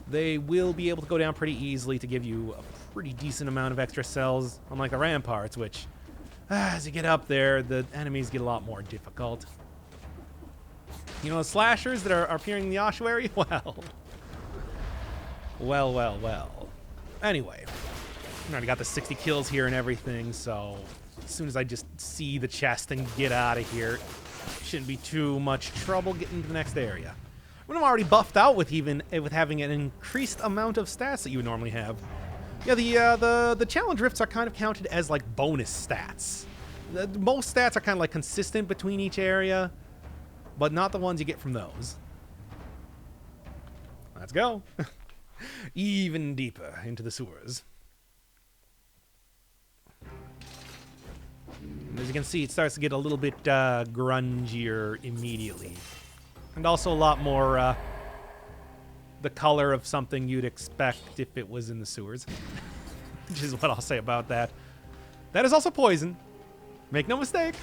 they will be able to go down pretty easily to give you a pretty decent amount of extra cells, unlike the ramparts, which, as you get up there, the enemies get a lot more difficult. You know the slashers that are appearing in the Ossuary? Well. Anyway, I already got the 60 kills here and everything, so as soon as I just see the chest and get out of here, shouldn't be too much trouble getting to the next area. When I'm already buffed out with having an increased amount of stats that you would normally have. Yeah, the challenge rifts are kind of counted as like bonus stats. Most stats are kind of like consistent between each area, but not the ones you get from those. Let's go. Even deeper into the sewers. As you can see, it starts to get a little bit grungier immediately. And also a lot more the color of something you'd expect if it was in the sewers. Which is what I'll say about that. That is also poison. Make no mistake.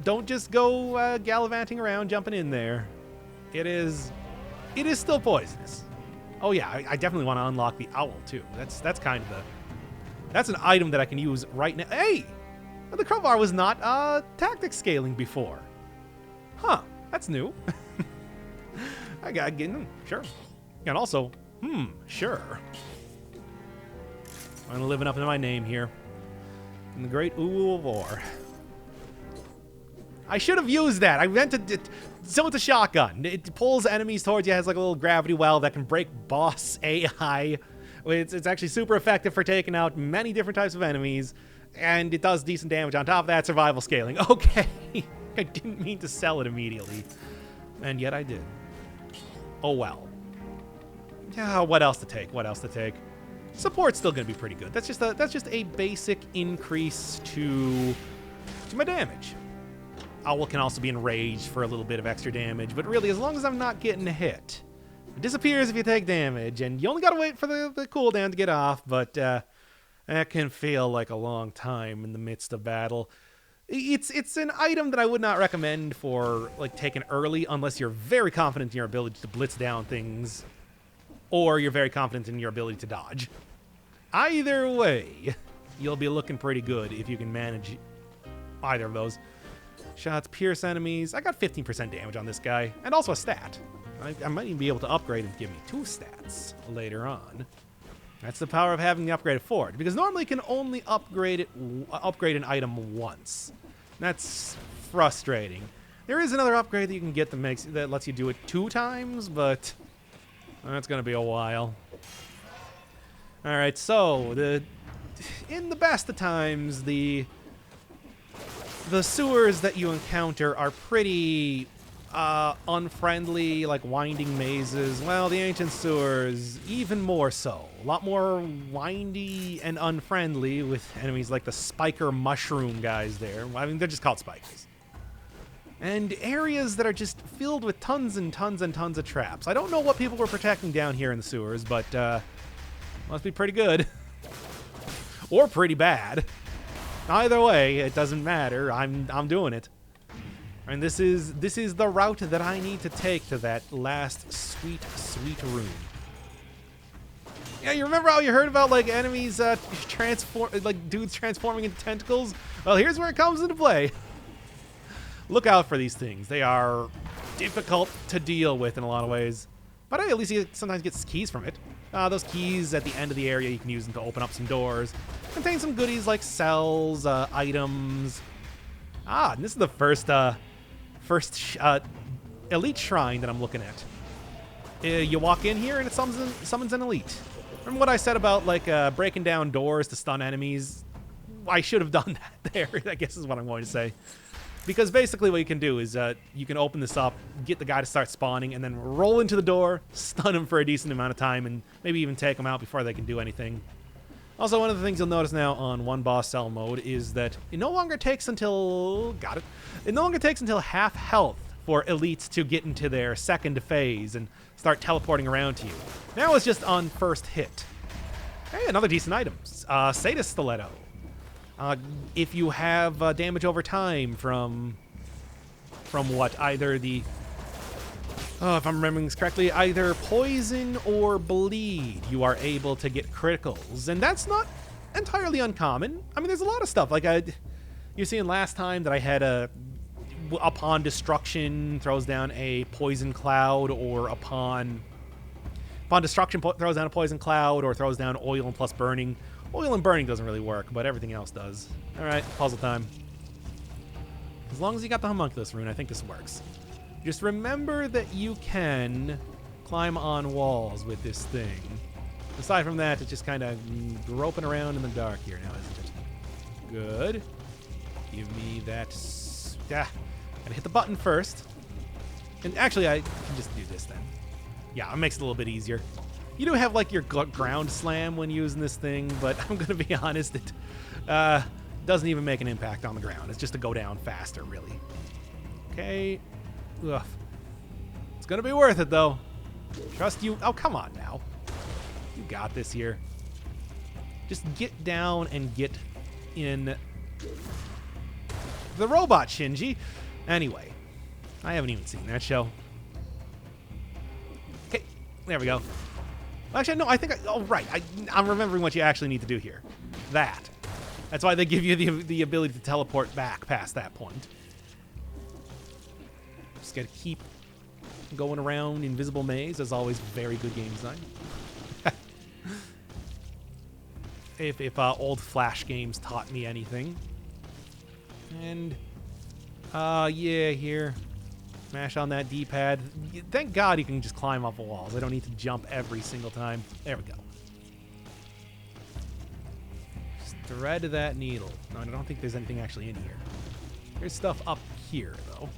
Don't just go gallivanting around, jumping in there. It is still poisonous. Oh yeah, I definitely want to unlock the owl too. That's kind of that's an item that I can use right now. Hey, the crowbar was not tactic scaling before. Huh? That's new. I gotta get in. Sure. And also, sure. I'm living up to my name here. In the Great Ooh of War. I should have used that. I meant to. So it's a shotgun. It pulls enemies towards you. It has like a little gravity well that can break boss AI. It's actually super effective for taking out many different types of enemies. And it does decent damage on top of that. Survival scaling. Okay. I didn't mean to sell it immediately. And yet I did. Oh well. Yeah, what else to take? What else to take? Support's still going to be pretty good. That's just a basic increase to my damage. Owl can also be enraged for a little bit of extra damage, but really, as long as I'm not getting hit, it disappears if you take damage, and you only gotta wait for the cooldown to get off, but that can feel like a long time in the midst of battle. It's an item that I would not recommend for like taking early unless you're very confident in your ability to blitz down things, or you're very confident in your ability to dodge. Either way, you'll be looking pretty good if you can manage either of those. Shots pierce enemies. I got 15% damage on this guy, and also a stat. I might even be able to upgrade him to give me 2 stats later on. That's the power of having the upgraded forge, because normally you can only upgrade an item once. That's frustrating. There is another upgrade that you can get that lets you do it 2 times, but that's gonna be a while. All right, so in the best of times, the sewers that you encounter are pretty unfriendly, like winding mazes. Well, the ancient sewers, even more so. A lot more windy and unfriendly with enemies like the spiker mushroom guys there. I mean, they're just called spikers. And areas that are just filled with tons and tons and tons of traps. I don't know what people were protecting down here in the sewers, but must be pretty good. Or pretty bad. Either way, it doesn't matter. I'm doing it. And this is the route that I need to take to that last sweet, sweet Rune. Yeah, you remember how you heard about like enemies like dudes transforming into tentacles? Well, here's where it comes into play. Look out for these things. They are difficult to deal with in a lot of ways. But at least you sometimes get keys from it. Those keys at the end of the area, you can use them to open up some doors. Contain some goodies like cells, items. And this is the first elite shrine that I'm looking at. You walk in here and it summons an elite. Remember what I said about like breaking down doors to stun enemies? I should have done that there, I guess is what I'm going to say. Because basically what you can do is you can open this up, get the guy to start spawning, and then roll into the door, stun him for a decent amount of time, and maybe even take him out before they can do anything. Also, one of the things you'll notice now on one boss cell mode is that it no longer takes until... It no longer takes until half health for elites to get into their second phase and start teleporting around to you. Now it's just on first hit. Hey, another decent item. Sadist Stiletto. If you have damage over time from what? Either the... if I'm remembering this correctly, either poison or bleed, you are able to get criticals. And that's not entirely uncommon. I mean, there's a lot of stuff. Like, you're seeing last time that I had upon destruction throws down a poison cloud, or upon destruction throws down a poison cloud, or throws down oil and plus burning. Oil and burning doesn't really work, but everything else does. All right, puzzle time. As long as you got the homunculus rune, I think this works. Just remember that you can climb on walls with this thing. Aside from that, it's just kind of groping around in the dark here now, isn't it? Good. Give me that... gotta hit the button first. And actually, I can just do this then. Yeah, it makes it a little bit easier. You do have, like, your ground slam when using this thing, but I'm going to be honest, it doesn't even make an impact on the ground. It's just to go down faster, really. Okay. Ugh. It's going to be worth it, though. Trust you. Oh, come on now. You got this here. Just get down and get in the robot, Shinji. Anyway, I haven't even seen that show. Okay, there we go. Actually, no, I think oh, right. I'm remembering what you actually need to do here. That's why they give you the ability to teleport back past that point. Just gotta keep going around Invisible Maze. As always, very good game design. if old Flash games taught me anything. And, yeah, here. Smash on that D-pad. Thank God you can just climb off the walls. I don't need to jump every single time. There we go. Just thread that needle. No, I don't think there's anything actually in here. There's stuff up here, though.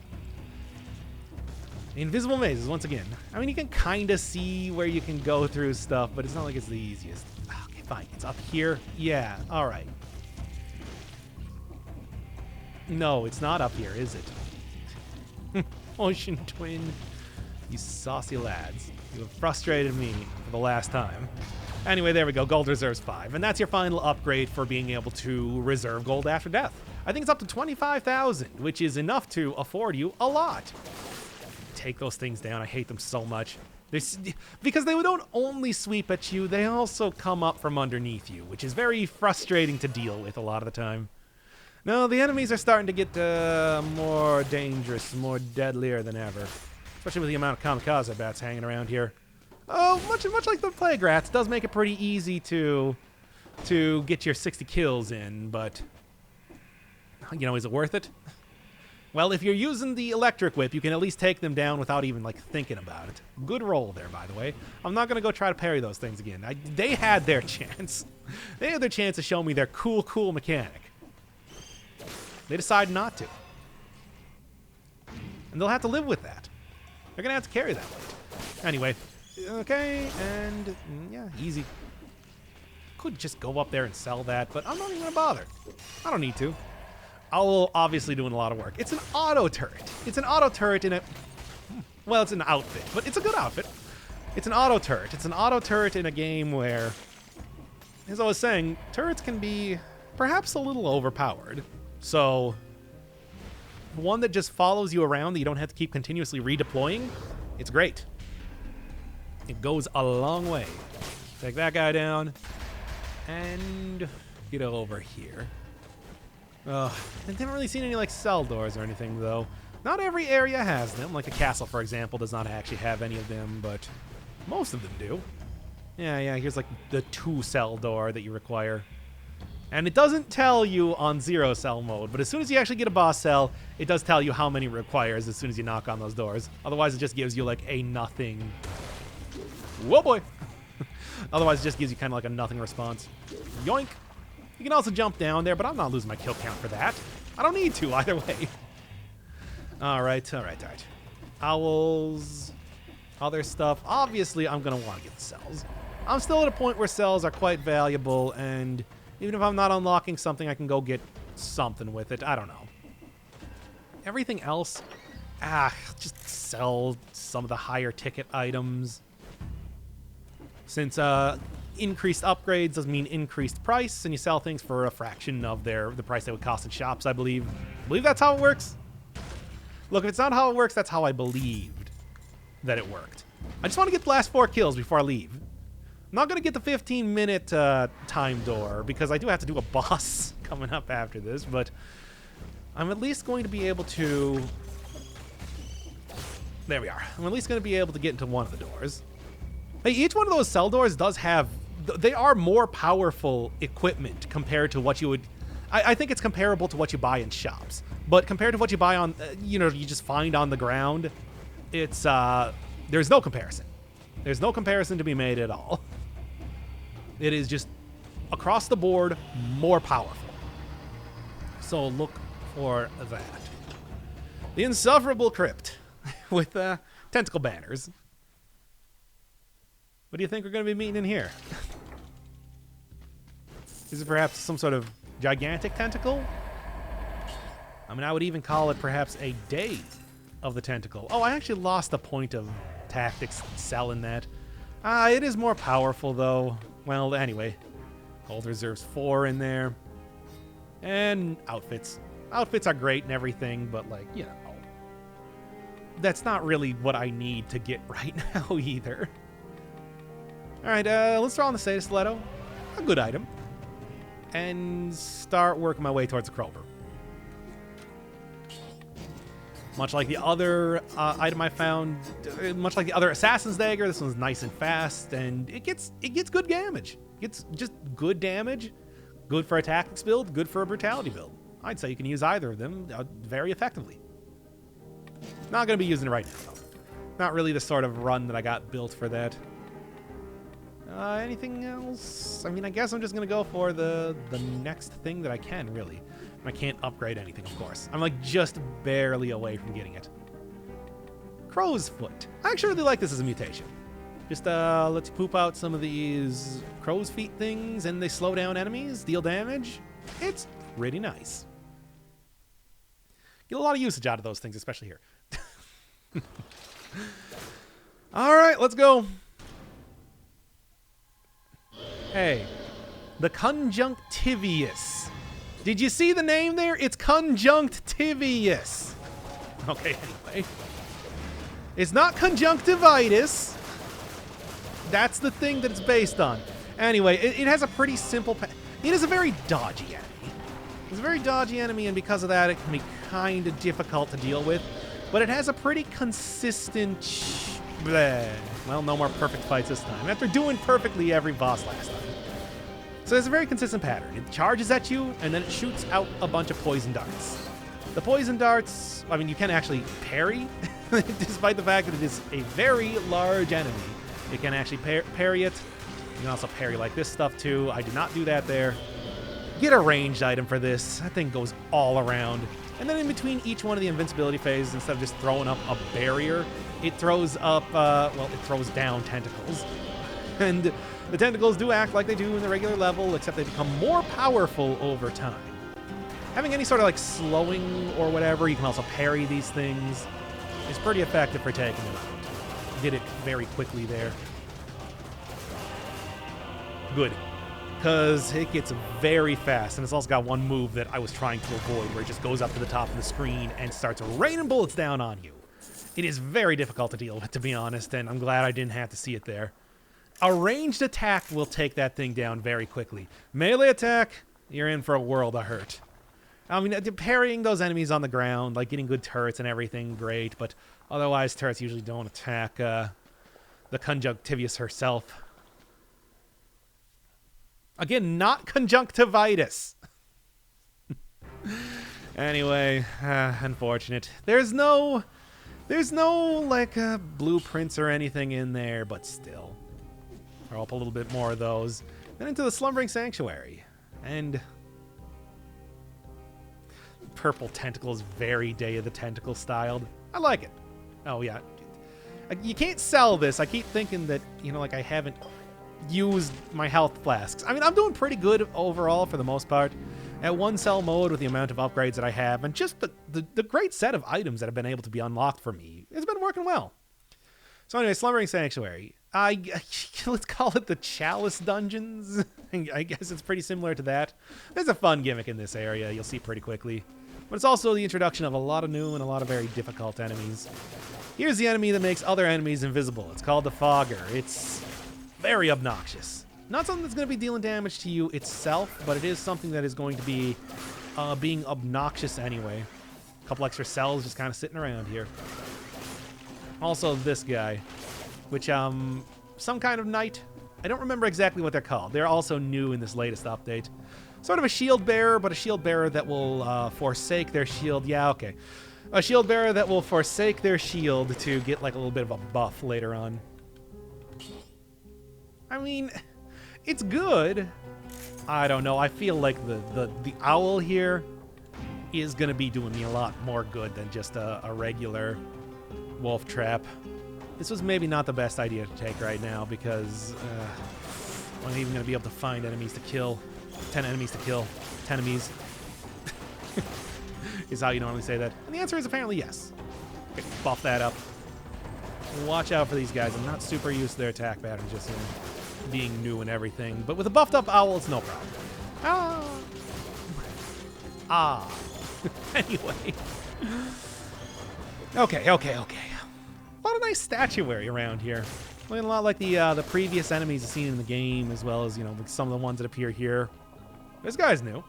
Invisible mazes, once again. I mean, you can kind of see where you can go through stuff, but it's not like it's the easiest. Okay, fine. It's up here. Yeah, all right. No, it's not up here, is it? Ocean Twin, you saucy lads. You have frustrated me for the last time. Anyway, there we go. Gold reserves 5. And that's your final upgrade for being able to reserve gold after death. I think it's up to 25,000, which is enough to afford you a lot. Take those things down. I hate them so much. Because they don't only sweep at you, they also come up from underneath you, which is very frustrating to deal with a lot of the time. No, the enemies are starting to get more dangerous, more deadlier than ever. Especially with the amount of kamikaze bats hanging around here. Oh, much like the plague rats, it does make it pretty easy to get your 60 kills in, but, you know, is it worth it? Well, if you're using the electric whip, you can at least take them down without even, like, thinking about it. Good roll there, by the way. I'm not going to go try to parry those things again. They had their chance. They had their chance to show me their cool mechanic. They decided not to. And they'll have to live with that. They're going to have to carry that weight. Anyway, okay, and yeah, easy. Could just go up there and sell that, but I'm not even going to bother. I don't need to. I'll obviously doing a lot of work. It's an auto turret. It's an auto turret in a... Well, it's an outfit, but it's a good outfit. It's an auto turret. It's an auto turret in a game where, as I was saying, turrets can be perhaps a little overpowered. So, one that just follows you around that you don't have to keep continuously redeploying, it's great. It goes a long way. Take that guy down and get over here. I haven't really seen any like cell doors or anything though. Not every area has them. Like a castle, for example, does not actually have any of them, but most of them do. Yeah, here's like the 2-cell door that you require. And it doesn't tell you on 0-cell mode, but as soon as you actually get a boss cell, it does tell you how many it requires as soon as you knock on those doors. Otherwise, it just gives you like a nothing. Whoa, boy. Otherwise, it just gives you kind of like a nothing response. Yoink. You can also jump down there, but I'm not losing my kill count for that. I don't need to either way. All right. Owls, other stuff. Obviously, I'm going to want to get the cells. I'm still at a point where cells are quite valuable, and even if I'm not unlocking something, I can go get something with it. I don't know. Everything else, just sell some of the higher ticket items. Since increased upgrades doesn't mean increased price, and you sell things for a fraction of the price they would cost in shops, I believe. I believe that's how it works. Look, if it's not how it works, that's how I believed that it worked. I just want to get the last 4 kills before I leave. I'm not going to get the 15-minute time door, because I do have to do a boss coming up after this, but I'm at least going to be able to... There we are. I'm at least going to be able to get into one of the doors. Hey, each one of those cell doors does have... They are more powerful equipment compared to what you would... I think it's comparable to what you buy in shops. But compared to what you buy on... you just find on the ground, it's... there's no comparison. There's no comparison to be made at all. It is just, across the board, more powerful. So look for that. The Insufferable Crypt with tentacle banners. What do you think we're going to be meeting in here? Is it perhaps some sort of gigantic tentacle? I mean, I would even call it perhaps a day of the tentacle. Oh, I actually lost the point of tactics selling that. It is more powerful, though. Well, anyway. Gold reserves 4 in there. And outfits. Outfits are great and everything, but, like, that's not really what I need to get right now, either. All right, let's throw on the Sata Stiletto. A good item. And start working my way towards the Crowbar. Much like the other item I found, much like the other Assassin's Dagger, this one's nice and fast, and it gets good damage. It's just good damage, good for a tactics build, good for a brutality build. I'd say you can use either of them very effectively. Not going to be using it right now, though. Not really the sort of run that I got built for that. Anything else? I mean, I guess I'm just going to go for the next thing that I can, really. I can't upgrade anything, of course. I'm like just barely away from getting it. Crow's Foot. I actually really like this as a mutation. Just lets you poop out some of these crow's feet things, and they slow down enemies, deal damage. It's pretty nice. Get a lot of usage out of those things, especially here. All right, let's go. Hey, the Conjunctivius. Did you see the name there? It's Conjunctivius. Okay, anyway. It's not conjunctivitis. That's the thing that it's based on. Anyway, it has a pretty simple... It is a very dodgy enemy. It's a very dodgy enemy, and because of that, it can be kind of difficult to deal with. But it has a pretty consistent... Bleh. Well, no more perfect fights this time, after doing perfectly every boss last time. So it's a very consistent pattern. It charges at you, and then it shoots out a bunch of poison darts. The poison darts, I mean, you can actually parry, despite the fact that it is a very large enemy. You can actually parry it. You can also parry like this stuff, too. I did not do that there. Get a ranged item for this. That thing goes all around. And then in between each one of the invincibility phases, instead of just throwing up a barrier, it throws up, well, it throws down tentacles. And the tentacles do act like they do in the regular level, except they become more powerful over time. Having any sort of like slowing or whatever, you can also parry these things. It's pretty effective for taking them out. Did it very quickly there. Good. Because it gets very fast, and it's also got one move that I was trying to avoid, where it just goes up to the top of the screen and starts raining bullets down on you. It is very difficult to deal with, to be honest, and I'm glad I didn't have to see it there. A ranged attack will take that thing down very quickly. Melee attack, you're in for a world of hurt. I mean, parrying those enemies on the ground, like getting good turrets and everything, great, but otherwise turrets usually don't attack the conjunctivitis herself. Again, not conjunctivitis. Anyway, unfortunate. There's no like blueprints or anything in there, but still. I'll up a little bit more of those. Then into the Slumbering Sanctuary. And purple tentacles, very Day of the Tentacle styled. I like it. Oh yeah. You can't sell this. I keep thinking that, you know, like I haven't used my health flasks. I mean, I'm doing pretty good overall for the most part at one cell mode with the amount of upgrades that I have, and just the great set of items that have been able to be unlocked for me. It's been working well. So anyway, Slumbering Sanctuary. Let's call it the Chalice Dungeons. I guess it's pretty similar to that. There's a fun gimmick in this area, you'll see pretty quickly. But it's also the introduction of a lot of new and a lot of very difficult enemies. Here's the enemy that makes other enemies invisible. It's called the Fogger. It's very obnoxious. Not something that's going to be dealing damage to you itself, but it is something that is going to be being obnoxious anyway. A couple extra cells just kind of sitting around here. Also this guy, which, some kind of knight. I don't remember exactly what they're called. They're also new in this latest update. Sort of a shield bearer, but a shield bearer that will forsake their shield. Yeah, okay. A shield bearer that will forsake their shield to get like a little bit of a buff later on. I mean, it's good. I don't know. I feel like the owl here is going to be doing me a lot more good than just a regular wolf trap. This was maybe not the best idea to take right now because I'm not even going to be able to find enemies to kill. 10 enemies to kill. 10 enemies. Is how you normally say that. And the answer is apparently yes. Okay, buff that up. Watch out for these guys. I'm not super used to their attack patterns just being new and everything. But with a buffed up owl, it's no problem. Anyway. Okay. A lot of nice statuary around here. Looking a lot like the previous enemies I've seen in the game, as well as, you know, like some of the ones that appear here. This guy's new.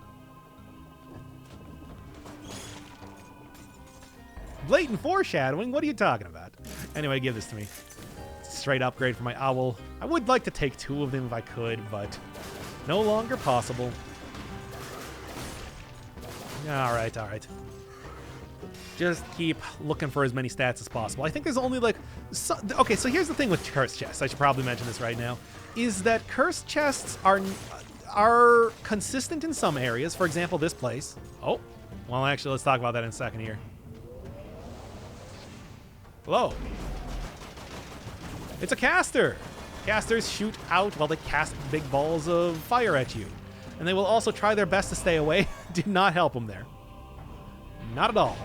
Blatant foreshadowing? What are you talking about? Anyway, give this to me. Straight upgrade for my owl. I would like to take 2 of them if I could, but no longer possible. Alright. Just keep looking for as many stats as possible. I think there's only like... Okay, so here's the thing with cursed chests. I should probably mention this right now. Is that cursed chests are consistent in some areas. For example, this place. Oh, well, actually, let's talk about that in a second here. Hello. It's a caster. Casters shoot out while they cast big balls of fire at you. And they will also try their best to stay away. Did not help them there. Not at all.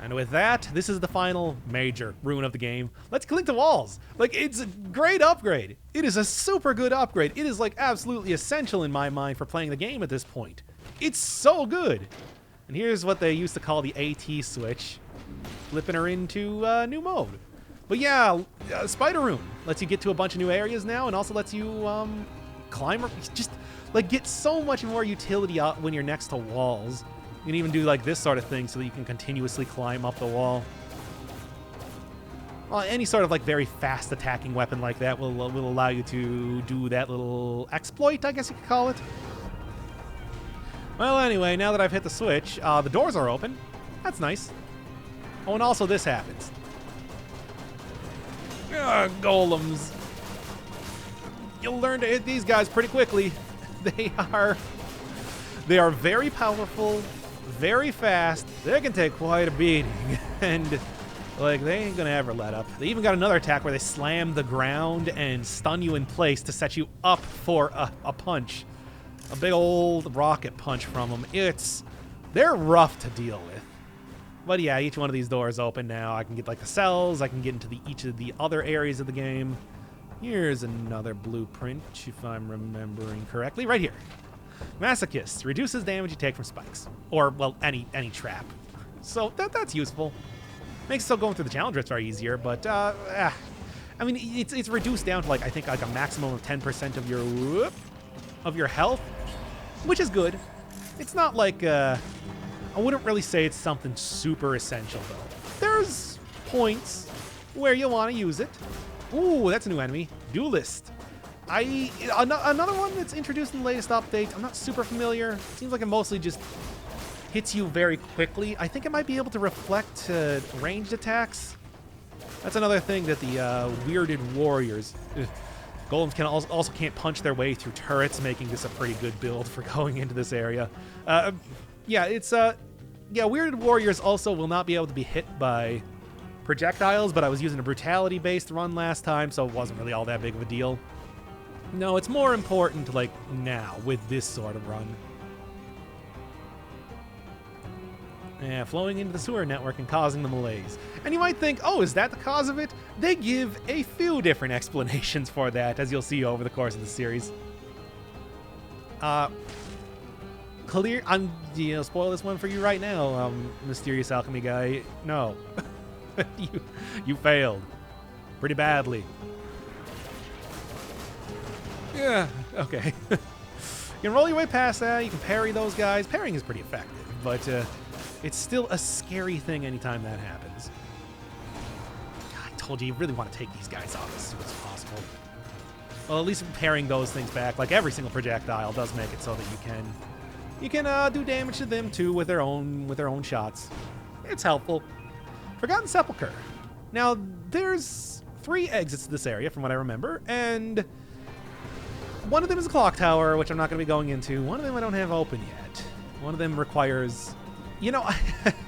And with that, this is the final major rune of the game. Let's clink the walls. Like, it's a great upgrade. It is a super good upgrade. It is, like, absolutely essential in my mind for playing the game at this point. It's so good. And here's what they used to call the AT switch. Flipping her into new mode. But yeah, Spider Rune lets you get to a bunch of new areas now, and also lets you climb, just like get so much more utility out when you're next to walls. You can even do like this sort of thing so that you can continuously climb up the wall. Well, any sort of like very fast attacking weapon like that will allow you to do that little exploit, I guess you could call it. Well, anyway, now that I've hit the switch, the doors are open. That's nice. Oh, and also this happens. Golems. You'll learn to hit these guys pretty quickly. They are very powerful, very fast. They can take quite a beating. And, like, they ain't gonna ever let up. They even got another attack where they slam the ground and stun you in place to set you up for a punch. A big old rocket punch from them. They're rough to deal with. But yeah, each one of these doors open now. I can get like the cells. I can get into each of the other areas of the game. Here's another blueprint, if I'm remembering correctly. Right here. Masochist reduces damage you take from spikes. Or, well, any trap. So that's useful. Makes it so going through the challenge rifts are easier, but I mean, it's reduced down to like I think like a maximum of 10% of your health, which is good. It's not like I wouldn't really say it's something super essential though. There's points where you want to use it. Ooh, that's a new enemy, Duelist. Another one that's introduced in the latest update. I'm not super familiar. Seems like it mostly just hits you very quickly. I think it might be able to reflect ranged attacks. That's another thing that the weirded warriors. Golems can also can't punch their way through turrets, making this a pretty good build for going into this area. Yeah, it's weirded warriors also will not be able to be hit by projectiles, but I was using a brutality-based run last time, so it wasn't really all that big of a deal. No, it's more important like now with this sort of run. Yeah, flowing into the sewer network and causing the malaise. And you might think, oh, is that the cause of it? They give a few different explanations for that, as you'll see over the course of the series. I'm spoil this one for you right now, Mysterious Alchemy guy. No. you failed. Pretty badly. Yeah, okay. You can roll your way past that, you can parry those guys. Parrying is pretty effective, but it's still a scary thing anytime that happens. I told you really want to take these guys off as soon as possible. Well, at least parrying those things back, like every single projectile, does make it so that you can do damage to them too with their own shots. It's helpful. Forgotten Sepulcher. Now there's 3 exits to this area from what I remember, and one of them is a clock tower, which I'm not going to be going into. One of them I don't have open yet. One of them requires... You know,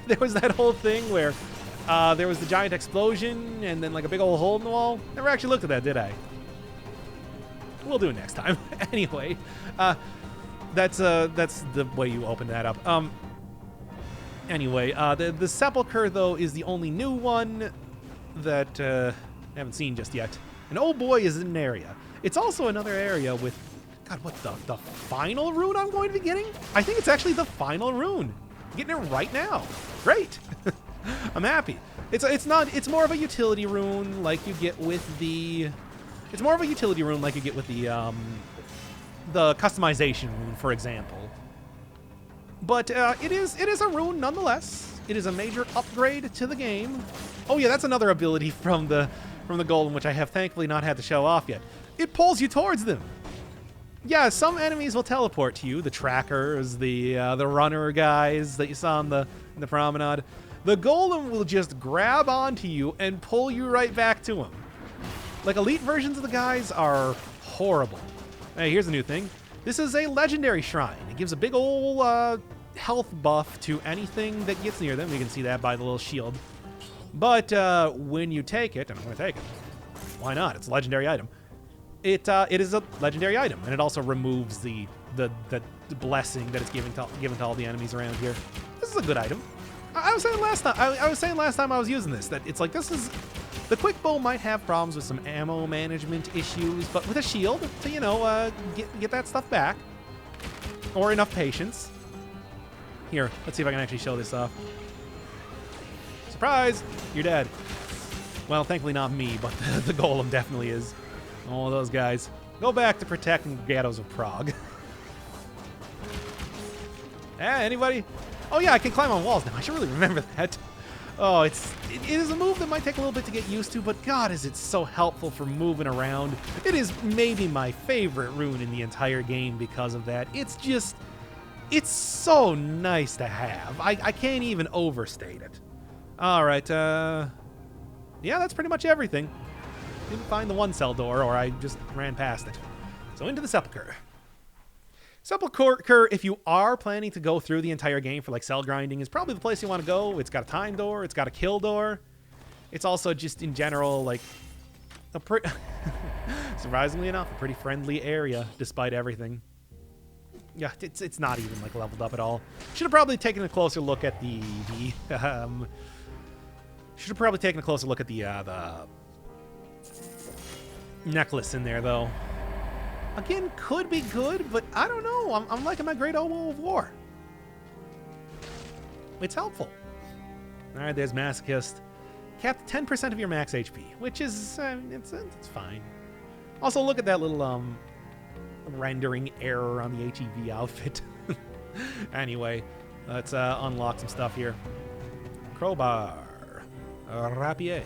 there was that whole thing where there was the giant explosion and then like a big old hole in the wall. Never actually looked at that, did I? We'll do it next time. Anyway, that's the way you open that up. Anyway, the Sepulcher, though, is the only new one that I haven't seen just yet. And oh boy, is it an area. It's also another area with... God, what the final rune I'm going to be getting? I think it's actually the final rune. I'm getting it right now. Great. I'm happy. It's more of a utility rune like you get with the... It's more of a utility rune like you get with the customization rune, for example. But it is a rune nonetheless. It is a major upgrade to the game. Oh yeah, that's another ability from the Golem, which I have thankfully not had to show off yet. It pulls you towards them. Yeah, some enemies will teleport to you. The trackers, the runner guys that you saw in the promenade. The Golem will just grab onto you and pull you right back to him. Like, elite versions of the guys are horrible. Hey, here's a new thing. This is a legendary shrine. It gives a big ol' health buff to anything that gets near them. You can see that by the little shield. But when you take it, and I'm going to take it. Why not? It's a legendary item. It is a legendary item, and it also removes the blessing that it's given to all the enemies around here. This is a good item. I was saying last time. I was saying last time I was using this that it's like this is the quick bow might have problems with some ammo management issues, but with a shield to get that stuff back, or enough patience. Here, let's see if I can actually show this off. Surprise! You're dead. Well, thankfully not me, but the Golem definitely is. All those guys. Go back to protecting ghettos of Prague. Anybody? Oh yeah, I can climb on walls now. I should really remember that. Oh, it is a move that might take a little bit to get used to, but God, is it so helpful for moving around. It is maybe my favorite rune in the entire game because of that. It's so nice to have. I can't even overstate it. All right, yeah, that's pretty much everything. Didn't find the one cell door, or I just ran past it. So into the Sepulcher. Sepulcher, if you are planning to go through the entire game for like cell grinding, is probably the place you want to go. It's got a time door. It's got a kill door. It's also just in general like a surprisingly enough, a pretty friendly area despite everything. Yeah, it's not even like leveled up at all. Should have probably taken a closer look at the necklace in there though. Again, could be good, but I don't know. I'm liking my Great Oboe of War. It's helpful. All right, there's Masochist. Capped 10% of your max HP, which is it's fine. Also, look at that little rendering error on the HEV outfit. Anyway, let's unlock some stuff here. Crowbar, rapier,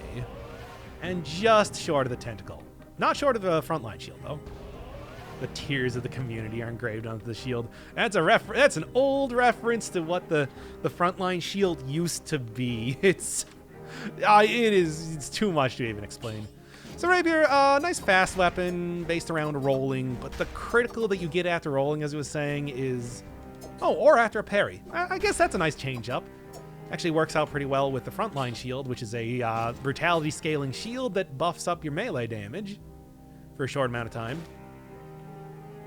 and just short of the tentacle. Not short of the Frontline Shield though. The tears of the community are engraved onto the shield. That's an old reference to what the Frontline Shield used to be. It's too much to even explain. So rapier, nice fast weapon based around rolling, but the critical that you get after rolling, as I was saying, is or after a parry. I guess that's a nice change up. Actually works out pretty well with the Frontline Shield, which is a brutality scaling shield that buffs up your melee damage for a short amount of time.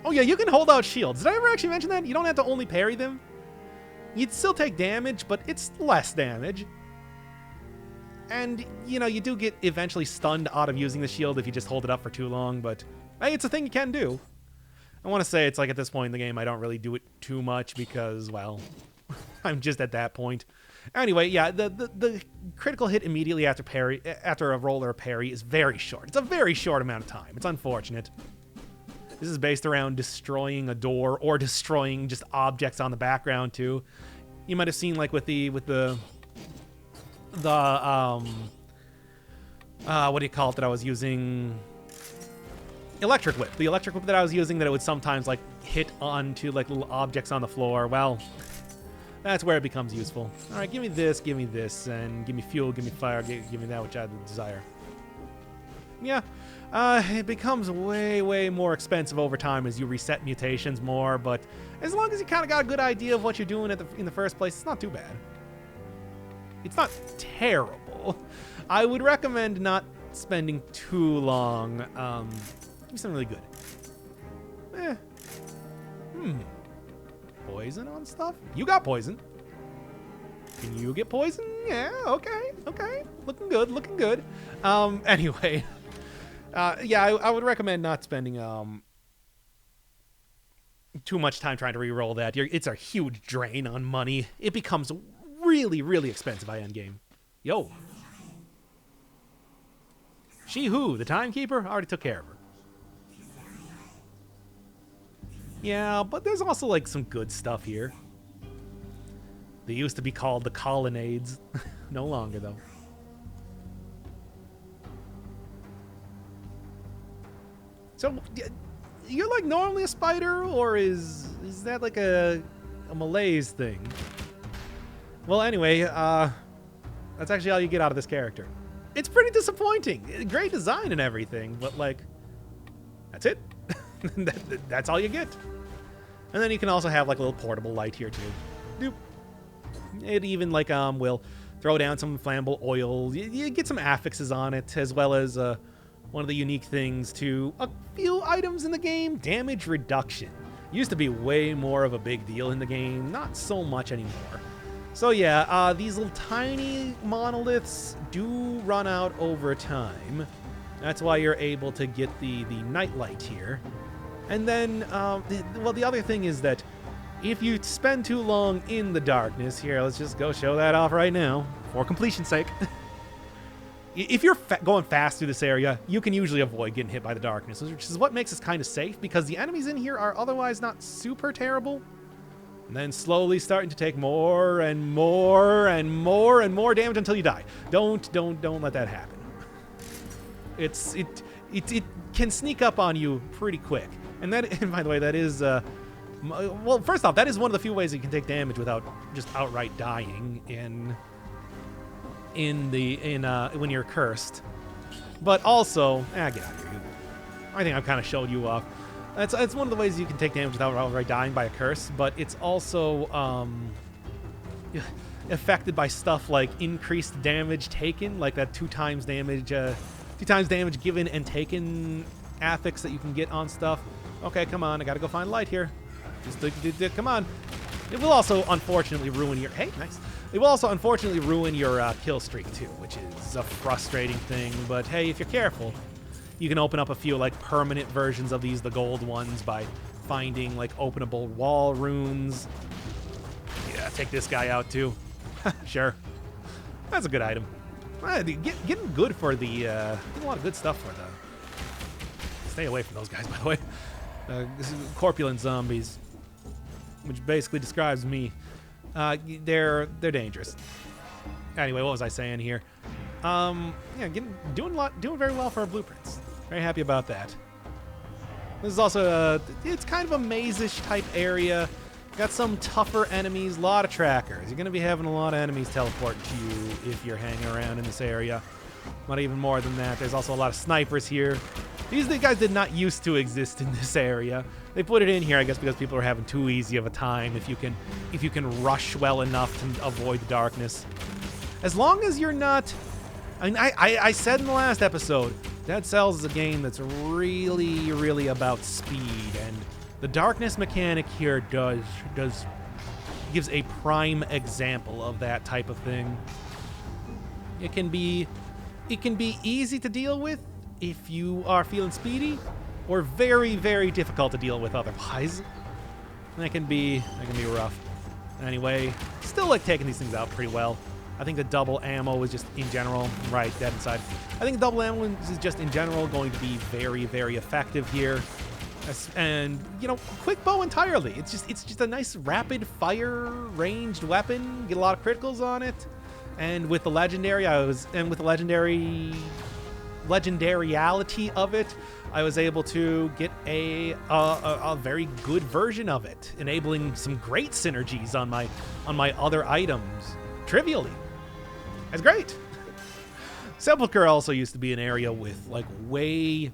Oh yeah, you can hold out shields. Did I ever actually mention that? You don't have to only parry them. You'd still take damage, but it's less damage. And, you know, you do get eventually stunned out of using the shield if you just hold it up for too long, but hey, it's a thing you can do. I want to say it's like at this point in the game, I don't really do it too much because, well, I'm just at that point. Anyway, yeah, the critical hit immediately after a roll or a parry is very short. It's a very short amount of time. It's unfortunate. This is based around destroying a door or destroying just objects on the background too. You might have seen like with the what do you call it that I was using? Electric whip. The electric whip that I was using that it would sometimes like hit onto like little objects on the floor. Well, that's where it becomes useful. All right, give me this, and give me fuel, give me fire, give me that which I desire. Yeah. It becomes way, way more expensive over time as you reset mutations more, but as long as you kind of got a good idea of what you're doing in the first place, it's not too bad. It's not terrible. I would recommend not spending too long. Give me something really good. Poison on stuff? You got poison. Can you get poison? Yeah, okay. Looking good. Anyway. Yeah, I would recommend not spending too much time trying to re-roll that. It's a huge drain on money. It becomes really, really expensive by endgame. Yo. She who? The timekeeper? I already took care of her. Yeah, but there's also like some good stuff here. They used to be called the colonnades. No longer though. So, you're like normally a spider, or is that like a malaise thing? Well, anyway, that's actually all you get out of this character. It's pretty disappointing. Great design and everything, but like, that's it. That's all you get. And then you can also have like a little portable light here too. Doop. It even like will throw down some flammable oil. You get some affixes on it, as well as one of the unique things to a few items in the game, damage reduction. Used to be way more of a big deal in the game, not so much anymore. So yeah, these little tiny monoliths do run out over time. That's why you're able to get the nightlight here. And then, the other thing is that if you spend too long in the darkness, here, let's just go show that off right now, for completion's sake. If you're going fast through this area, you can usually avoid getting hit by the darkness, which is what makes this kind of safe, because the enemies in here are otherwise not super terrible. And then slowly starting to take more and more and more and more damage until you die. Don't let that happen. It can sneak up on you pretty quick. And by the way, that is well, first off, that is one of the few ways you can take damage without just outright dying when you're cursed. But also, get out of here. I think I've kind of showed you off. It's one of the ways you can take damage without outright dying by a curse, but it's also affected by stuff like increased damage taken, like that 2 times damage given and taken affix that you can get on stuff. Okay, come on, I gotta go find light here. Just come on. It will also unfortunately ruin your... Hey, nice. It will also unfortunately ruin your kill streak too, which is a frustrating thing. But hey, if you're careful, you can open up a few like permanent versions of these, the gold ones, by finding like openable wall runes. Yeah, take this guy out too. Sure. That's a good item. Getting good for the... getting a lot of good stuff for the... Stay away from those guys, by the way. Corpulent zombies, which basically describes me. They're dangerous. Anyway, what was I saying here? Yeah, doing very well for our blueprints. Very happy about that. This is also it's kind of a maze-ish type area. Got some tougher enemies, a lot of trackers. You're gonna be having a lot of enemies teleport to you if you're hanging around in this area. Not even more than that. There's also a lot of snipers here. These guys did not used to exist in this area. They put it in here, I guess, because people are having too easy of a time if you can rush well enough to avoid the darkness. As long as you're not... I said in the last episode, Dead Cells is a game that's really, really about speed, and the darkness mechanic here gives a prime example of that type of thing. It can be easy to deal with if you are feeling speedy, or very, very difficult to deal with otherwise. That can be rough. Anyway, still like taking these things out pretty well. I think the double ammo is just in general, right, dead inside. I think double ammo is just in general going to be very, very effective here. And, you know, quick bow entirely. It's just a nice rapid fire ranged weapon. Get a lot of criticals on it. And with the legendary, legendariality of it, I was able to get a very good version of it, enabling some great synergies on my other items trivially. That's great. Sepulcher also used to be an area with like way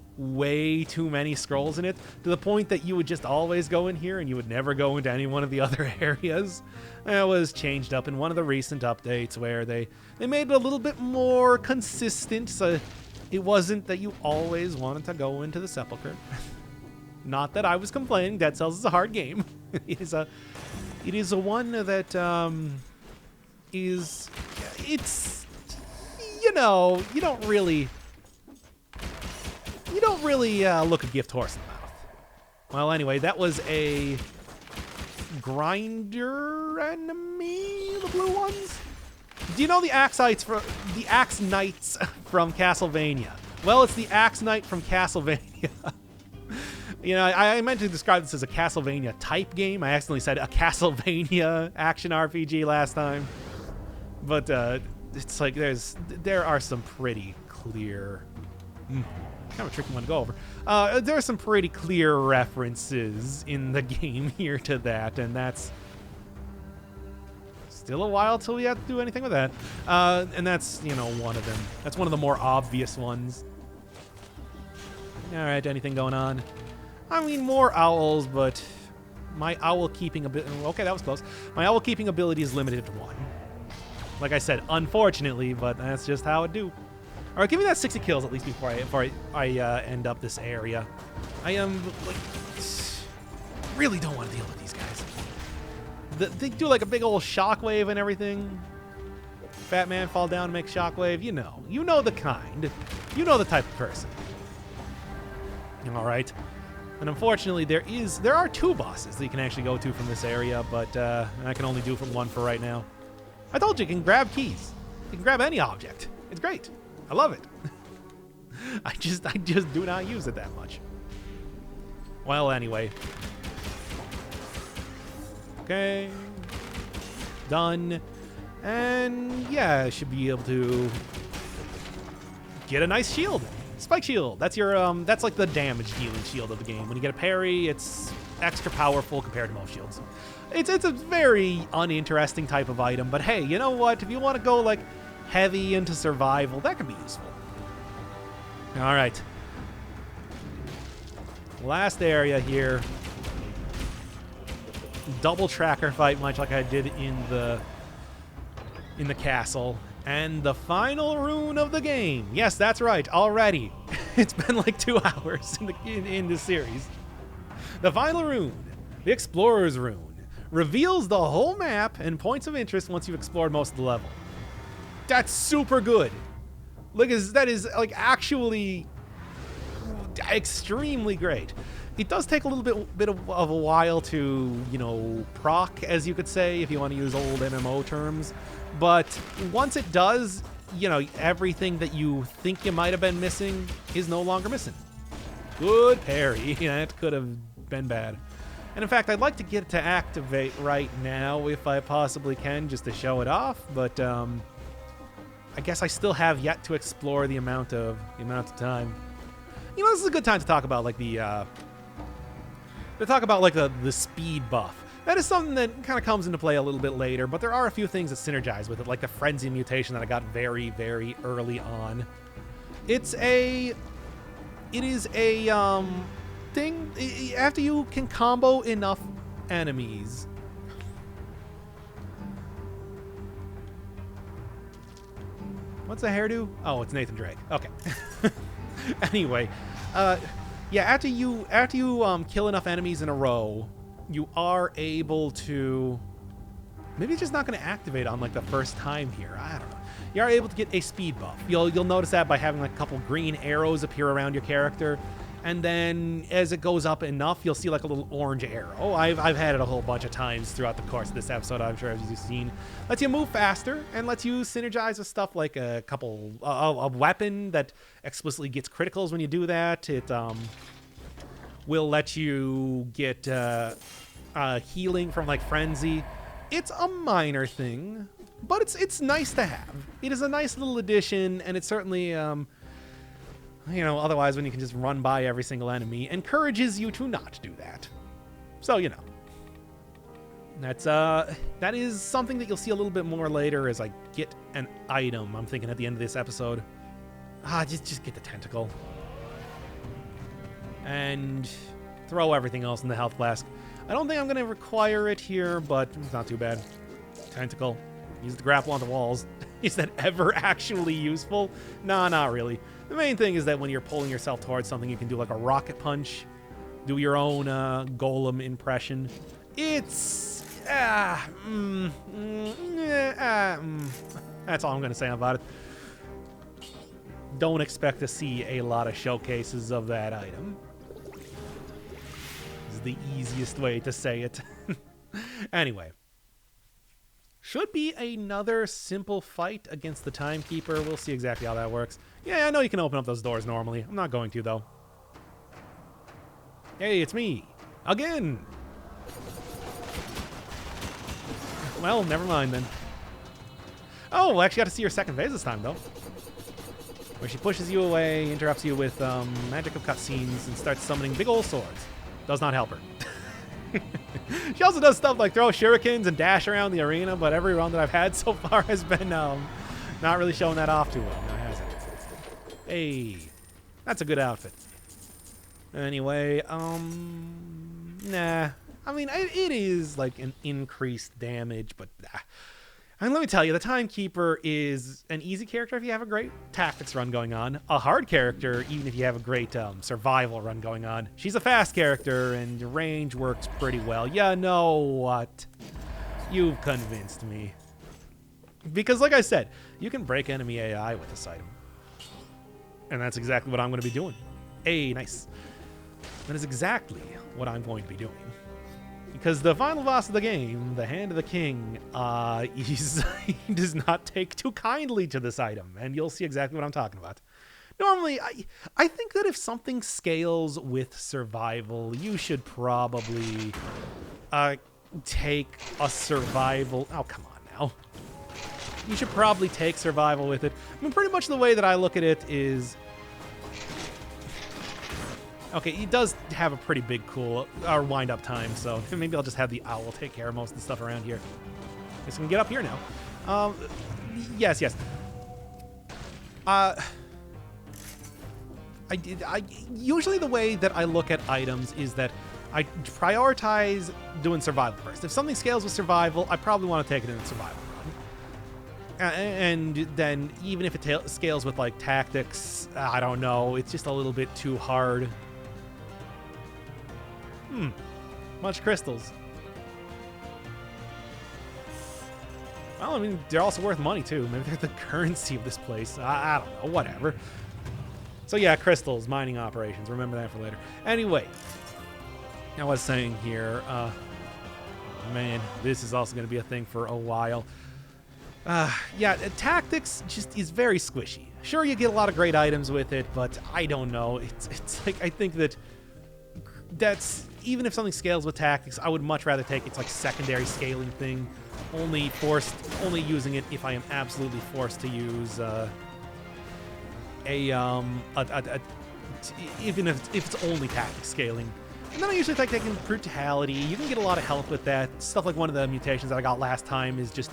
too many scrolls in it, to the point that you would just always go in here and you would never go into any one of the other areas. That was changed up in one of the recent updates where they made it a little bit more consistent, so it wasn't that you always wanted to go into the Sepulcher. Not that I was complaining. Dead Cells is a hard game. It is a one that it's, you know, you don't really look a gift horse in the mouth. Well, anyway, that was a grinder enemy, the blue ones. Do you know the Axe Knights from Castlevania? Well, it's the Axe Knight from Castlevania. You know, I meant to describe this as a Castlevania type game. I accidentally said a Castlevania action RPG last time. But it's like there are some pretty clear... kind of a tricky one to go over. There are some pretty clear references in the game here to that, and that's still a while till we have to do anything with that. And that's, you know, one of them. That's one of the more obvious ones. All right, anything going on? I mean, more owls, but my owl keeping ability... Okay, that was close. My owl keeping ability is limited to 1. Like I said, unfortunately, but that's just how it do. All right, give me that 60 kills at least before I end up this area. I am like really don't want to deal with these guys. They do like a big old shockwave and everything. Fat man fall down and make shockwave. You know the kind. You know the type of person. All right. And unfortunately, there are 2 bosses that you can actually go to from this area, but I can only do from 1 for right now. I told you, you can grab keys. You can grab any object. It's great. I love it. I just do not use it that much. Well, anyway. Okay. Done. And yeah, I should be able to get a nice shield. Spike shield. That's your that's like the damage dealing shield of the game. When you get a parry, it's extra powerful compared to most shields. It's a very uninteresting type of item, but hey, you know what? If you want to go like heavy into survival, that can be useful. All right. Last area here. Double tracker fight, much like I did in the castle. And the final rune of the game. Yes, that's right, already. It's been like 2 hours in this series. The final rune, the Explorer's Rune, reveals the whole map and points of interest once you've explored most of the level. That's super good. Like, that is like actually extremely great. It does take a little bit of a while to, you know, proc, as you could say, if you want to use old MMO terms. But once it does, you know, everything that you think you might have been missing is no longer missing. Good parry. That could have been bad. And in fact, I'd like to get it to activate right now if I possibly can, just to show it off. But I guess I still have yet to explore the amount of time. You know, this is a good time to talk about like the speed buff. That is something that kind of comes into play a little bit later, but there are a few things that synergize with it, like the Frenzy mutation that I got very, very early on. It is a thing after you can combo enough enemies. What's the hairdo? Oh, it's Nathan Drake. Okay. Anyway, yeah, after you kill enough enemies in a row, you are able to... Maybe it's just not going to activate on like the first time here. I don't know. You are able to get a speed buff. You'll notice that by having like a couple green arrows appear around your character, and then as it goes up enough, you'll see like a little orange arrow. I've had it a whole bunch of times throughout the course of this episode. I'm sure as you've seen, lets you move faster and lets you synergize with stuff like a weapon that explicitly gets criticals when you do that. It will let you get healing from like Frenzy. It's a minor thing, but it's nice to have. It is a nice little addition, and it's certainly, you know, otherwise when you can just run by every single enemy, encourages you to not do that. So, you know, that is something that you'll see a little bit more later as I get an item. I'm thinking at the end of this episode, just get the tentacle. And throw everything else in the health flask. I don't think I'm going to require it here, but it's not too bad. Tentacle. Use the grapple on the walls. Is that ever actually useful? Nah, not really. The main thing is that when you're pulling yourself towards something, you can do like a rocket punch. Do your own Golem impression. It's... that's all I'm going to say about it. Don't expect to see a lot of showcases of that item. This is the easiest way to say it. Anyway. Should be another simple fight against the Timekeeper. We'll see exactly how that works. Yeah, I know you can open up those doors normally. I'm not going to, though. Hey, it's me. Again. Well, never mind, then. Oh, we actually got to see her second phase this time, though. Where she pushes you away, interrupts you with magic of cutscenes, and starts summoning big old swords. Does not help her. She also does stuff like throw shurikens and dash around the arena, but every run that I've had so far has been not really showing that off too well. No, it hasn't. Hey, that's a good outfit. Anyway, nah. I mean, it is like an increased damage, but and let me tell you, the Timekeeper is an easy character if you have a great tactics run going on. A hard character, even if you have a great survival run going on. She's a fast character, and range works pretty well. You know what? You've convinced me. Because like I said, you can break enemy AI with this item. And that's exactly what I'm going to be doing. Hey, nice. That is exactly what I'm going to be doing. Because the final boss of the game, the Hand of the King, he does not take too kindly to this item, and you'll see exactly what I'm talking about. Normally, I think that if something scales with survival, you should probably take a survival... Oh, come on now. You should probably take survival with it. I mean, pretty much the way that I look at it is... Okay, he does have a pretty big wind-up time, so maybe I'll just have the owl take care of most of the stuff around here. Guess we can get up here now. Yes. I Usually the way that I look at items is that I prioritize doing survival first. If something scales with survival, I probably want to take it in a survival run. And then even if it scales with like tactics, I don't know, it's just a little bit too hard. Much crystals. Well, I mean, they're also worth money too. Maybe they're the currency of this place. I don't know, whatever. So yeah, crystals, mining operations. Remember that for later. Anyway, I was saying here, man, this is also going to be a thing for a while. Yeah, tactics just is very squishy. Sure, you get a lot of great items with it, but I don't know. It's like, I think that's, even if something scales with tactics, I would much rather take its like secondary scaling thing. Only using it if I am absolutely forced to use even if it's only tactic scaling. And then I usually like taking brutality. You can get a lot of health with that. Stuff like one of the mutations that I got last time is just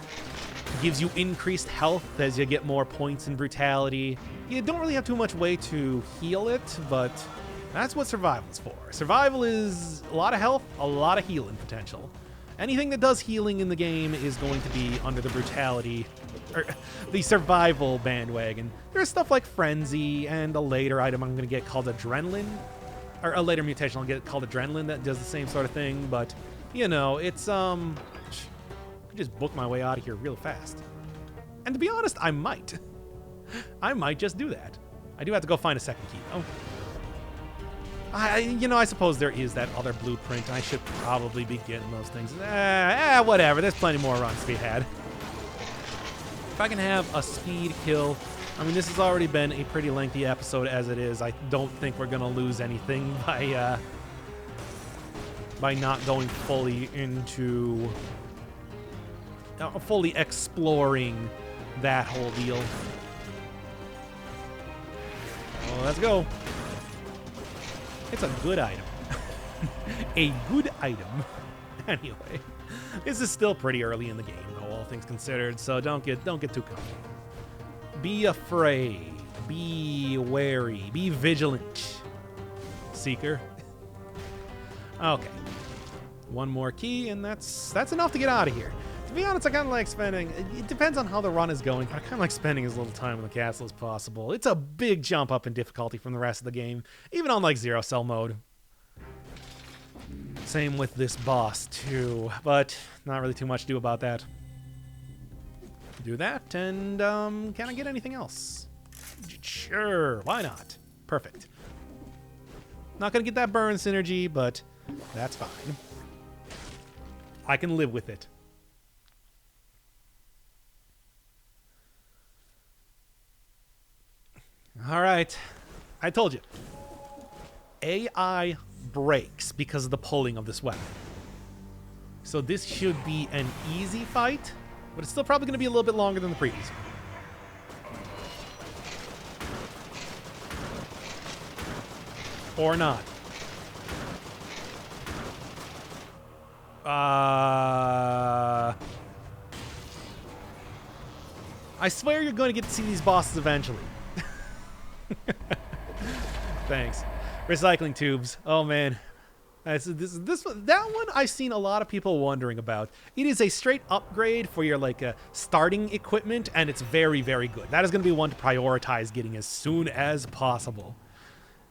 gives you increased health as you get more points in brutality. You don't really have too much way to heal it, but that's what survival is for. Survival is a lot of health, a lot of healing potential. Anything that does healing in the game is going to be under the brutality, or the survival bandwagon. There's stuff like Frenzy and a later item I'm going to get called Adrenaline, or a later mutation I'll get called Adrenaline that does the same sort of thing, but, you know, it's, I could just book my way out of here real fast. And to be honest, I might. I might just do that. I do have to go find a second key, though. I suppose there is that other blueprint. I should probably be getting those things. Whatever. There's plenty more runs to be had. If I can have a speed kill, I mean, this has already been a pretty lengthy episode as it is. I don't think we're gonna lose anything by not going fully into fully exploring that whole deal. Well, let's go. It's a good item. A good item. Anyway, this is still pretty early in the game, though, all things considered, so don't get too comfortable. Be afraid. Be wary. Be vigilant. Seeker. Okay. One more key, and that's enough to get out of here. To be honest, I kind of like spending... It depends on how the run is going, but I kind of like spending as little time in the castle as possible. It's a big jump up in difficulty from the rest of the game, even on, like, Zero Cell mode. Same with this boss, too, but not really too much to do about that. Do that, and, can I get anything else? Sure, why not? Perfect. Not gonna get that burn synergy, but that's fine. I can live with it. All right, I told you. AI breaks because of the pulling of this weapon. So this should be an easy fight, but it's still probably going to be a little bit longer than the previous one. Or not. I swear you're going to get to see these bosses eventually. Thanks. Recycling tubes. Oh man, that one I've seen a lot of people wondering about. It is a straight upgrade for your starting equipment, and it's very, very good. That is going to be one to prioritize getting as soon as possible.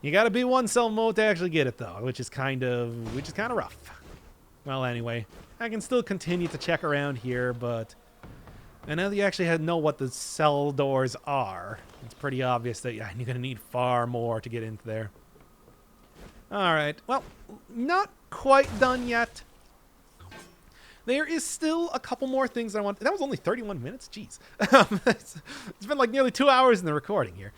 You got to be one cell mode to actually get it though, which is kind of rough. Well, anyway, I can still continue to check around here, but and now that you actually know what the cell doors are, it's pretty obvious that you're going to need far more to get into there. All right, well, not quite done yet. There is still a couple more things I want. That was only 31 minutes? Jeez. It's been like nearly 2 hours in the recording here.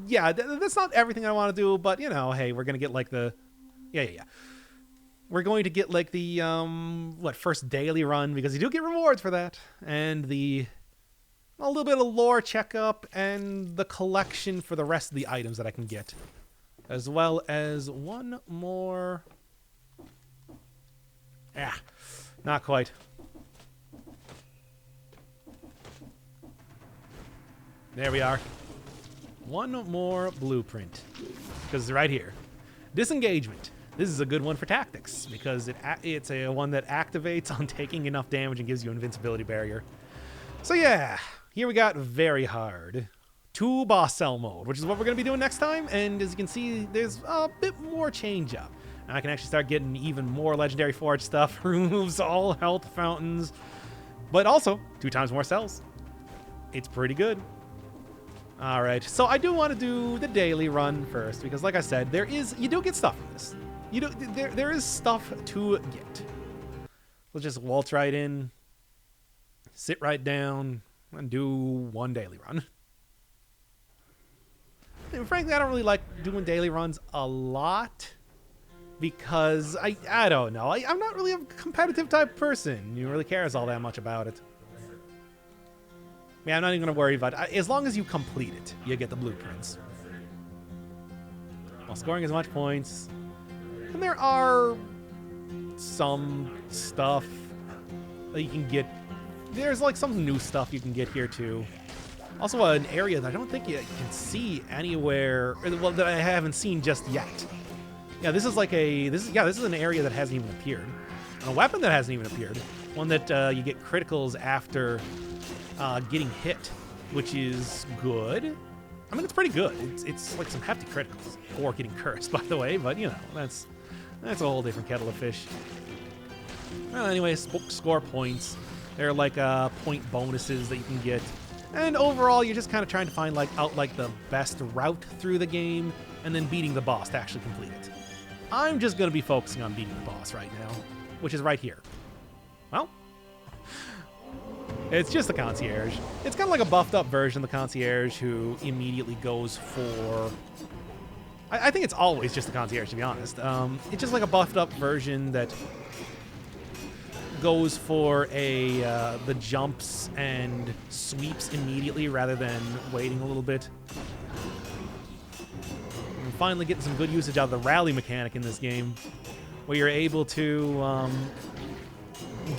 Yeah, that's not everything I want to do, but, you know, hey, we're going to get like the... Yeah. We're going to get like the, first daily run, because you do get rewards for that. And a little bit of lore checkup and the collection for the rest of the items that I can get. As well as one more... Yeah, not quite. There we are. One more blueprint. Because right here. Disengagement. This is a good one for tactics because it's a one that activates on taking enough damage and gives you an invincibility barrier. So yeah, here we got very hard. 2 boss cell mode, which is what we're going to be doing next time. And as you can see, there's a bit more change up. Now I can actually start getting even more legendary forge stuff. Removes all health fountains, but also 2 times more cells. It's pretty good. All right, so I do want to do the daily run first because, like I said, you do get stuff from this. There is stuff to get. Let's just waltz right in, sit right down, and do 1 daily run. And frankly, I don't really like doing daily runs a lot because I don't know. I'm not really a competitive type person who really cares all that much about it. Yeah, I'm not even going to worry about it. As long as you complete it, you get the blueprints. While scoring as much points. And there are some stuff that you can get. There's like some new stuff you can get here too. Also an area that I don't think you can see anywhere, well, that I haven't seen just yet. Yeah, this is an area that hasn't even appeared. And a weapon that hasn't even appeared. One that you get criticals after getting hit, which is good. I mean, it's pretty good. It's like some hefty criticals or getting cursed, by the way. But you know, that's a whole different kettle of fish. Well, anyway, score points. They're like point bonuses that you can get. And overall, you're just kind of trying to find the best route through the game and then beating the boss to actually complete it. I'm just going to be focusing on beating the boss right now, which is right here. Well, it's just the concierge. It's kind of like a buffed up version of the concierge who immediately goes for... I think it's always just the concierge, to be honest. It's just like a buffed up version that goes for the jumps and sweeps immediately rather than waiting a little bit. And finally getting some good usage out of the rally mechanic in this game, where you're able to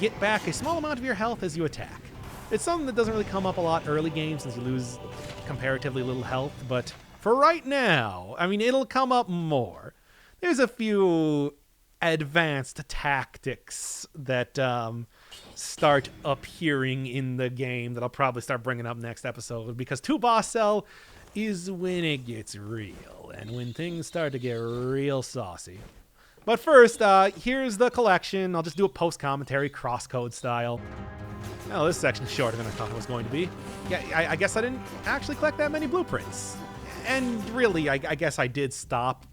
get back a small amount of your health as you attack. It's something that doesn't really come up a lot early game since you lose comparatively little health, but for right now, I mean, it'll come up more. There's a few advanced tactics that start appearing in the game that I'll probably start bringing up next episode, because 2 boss cell is when it gets real and when things start to get real saucy. But first, here's the collection. I'll just do a post-commentary crosscode style. Oh, this section's shorter than I thought it was going to be. Yeah, I guess I didn't actually collect that many blueprints. And really, I guess I did stop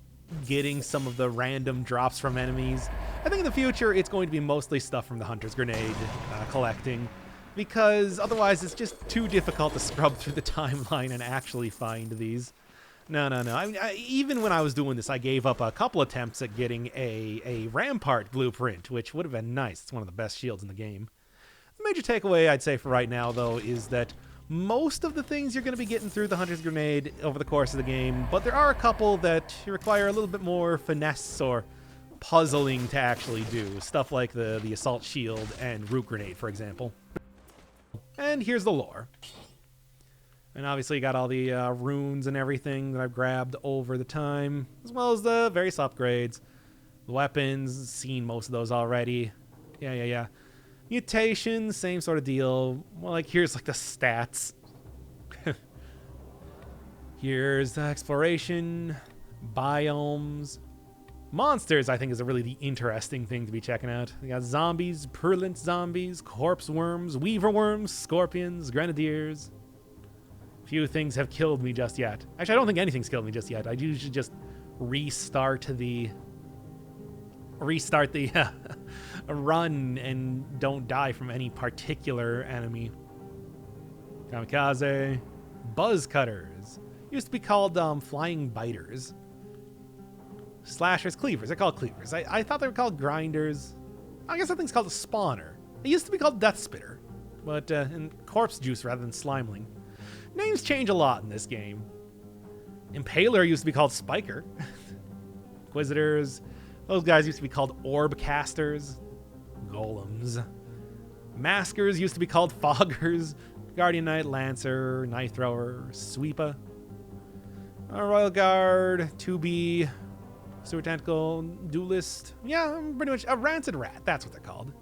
getting some of the random drops from enemies. I think in the future, it's going to be mostly stuff from the Hunter's Grenade collecting, because otherwise it's just too difficult to scrub through the timeline and actually find these. No. I mean, even when I was doing this, I gave up a couple attempts at getting a Rampart blueprint, which would have been nice. It's one of the best shields in the game. The major takeaway I'd say for right now, though, is that most of the things you're going to be getting through the Hunter's Grenade over the course of the game, but there are a couple that require a little bit more finesse or puzzling to actually do. Stuff like the Assault Shield and Root Grenade, for example. And here's the lore. And obviously you got all the runes and everything that I've grabbed over the time, as well as the various upgrades. The weapons, seen most of those already. Yeah. Mutation, same sort of deal. Well, like, here's like the stats. Here's the exploration, biomes. Monsters, I think, is a really interesting thing to be checking out. We got zombies, purulent zombies, corpse worms, weaver worms, scorpions, grenadiers. Few things have killed me just yet. Actually, I don't think anything's killed me just yet. I usually just restart the run and don't die from any particular enemy. Kamikaze. Buzz cutters. Used to be called flying biters. Slashers. Cleavers. They're called cleavers. I thought they were called grinders. I guess that thing's called a spawner. It used to be called death spitter, but in corpse juice rather than slimeling. Names change a lot in this game. Impaler used to be called Spiker. Inquisitors. Those guys used to be called orb casters. Golems. Maskers used to be called foggers. Guardian Knight, Lancer, Knife Thrower, Sweeper. A Royal Guard, 2B, Sewer Tentacle, Duelist. Yeah, pretty much a Rancid Rat. That's what they're called.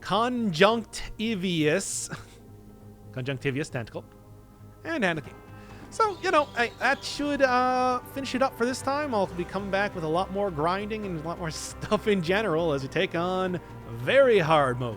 Conjunctivious Tentacle. And Hand of King. So, you know, that should finish it up for this time. I'll be coming back with a lot more grinding and a lot more stuff in general as we take on very hard mode.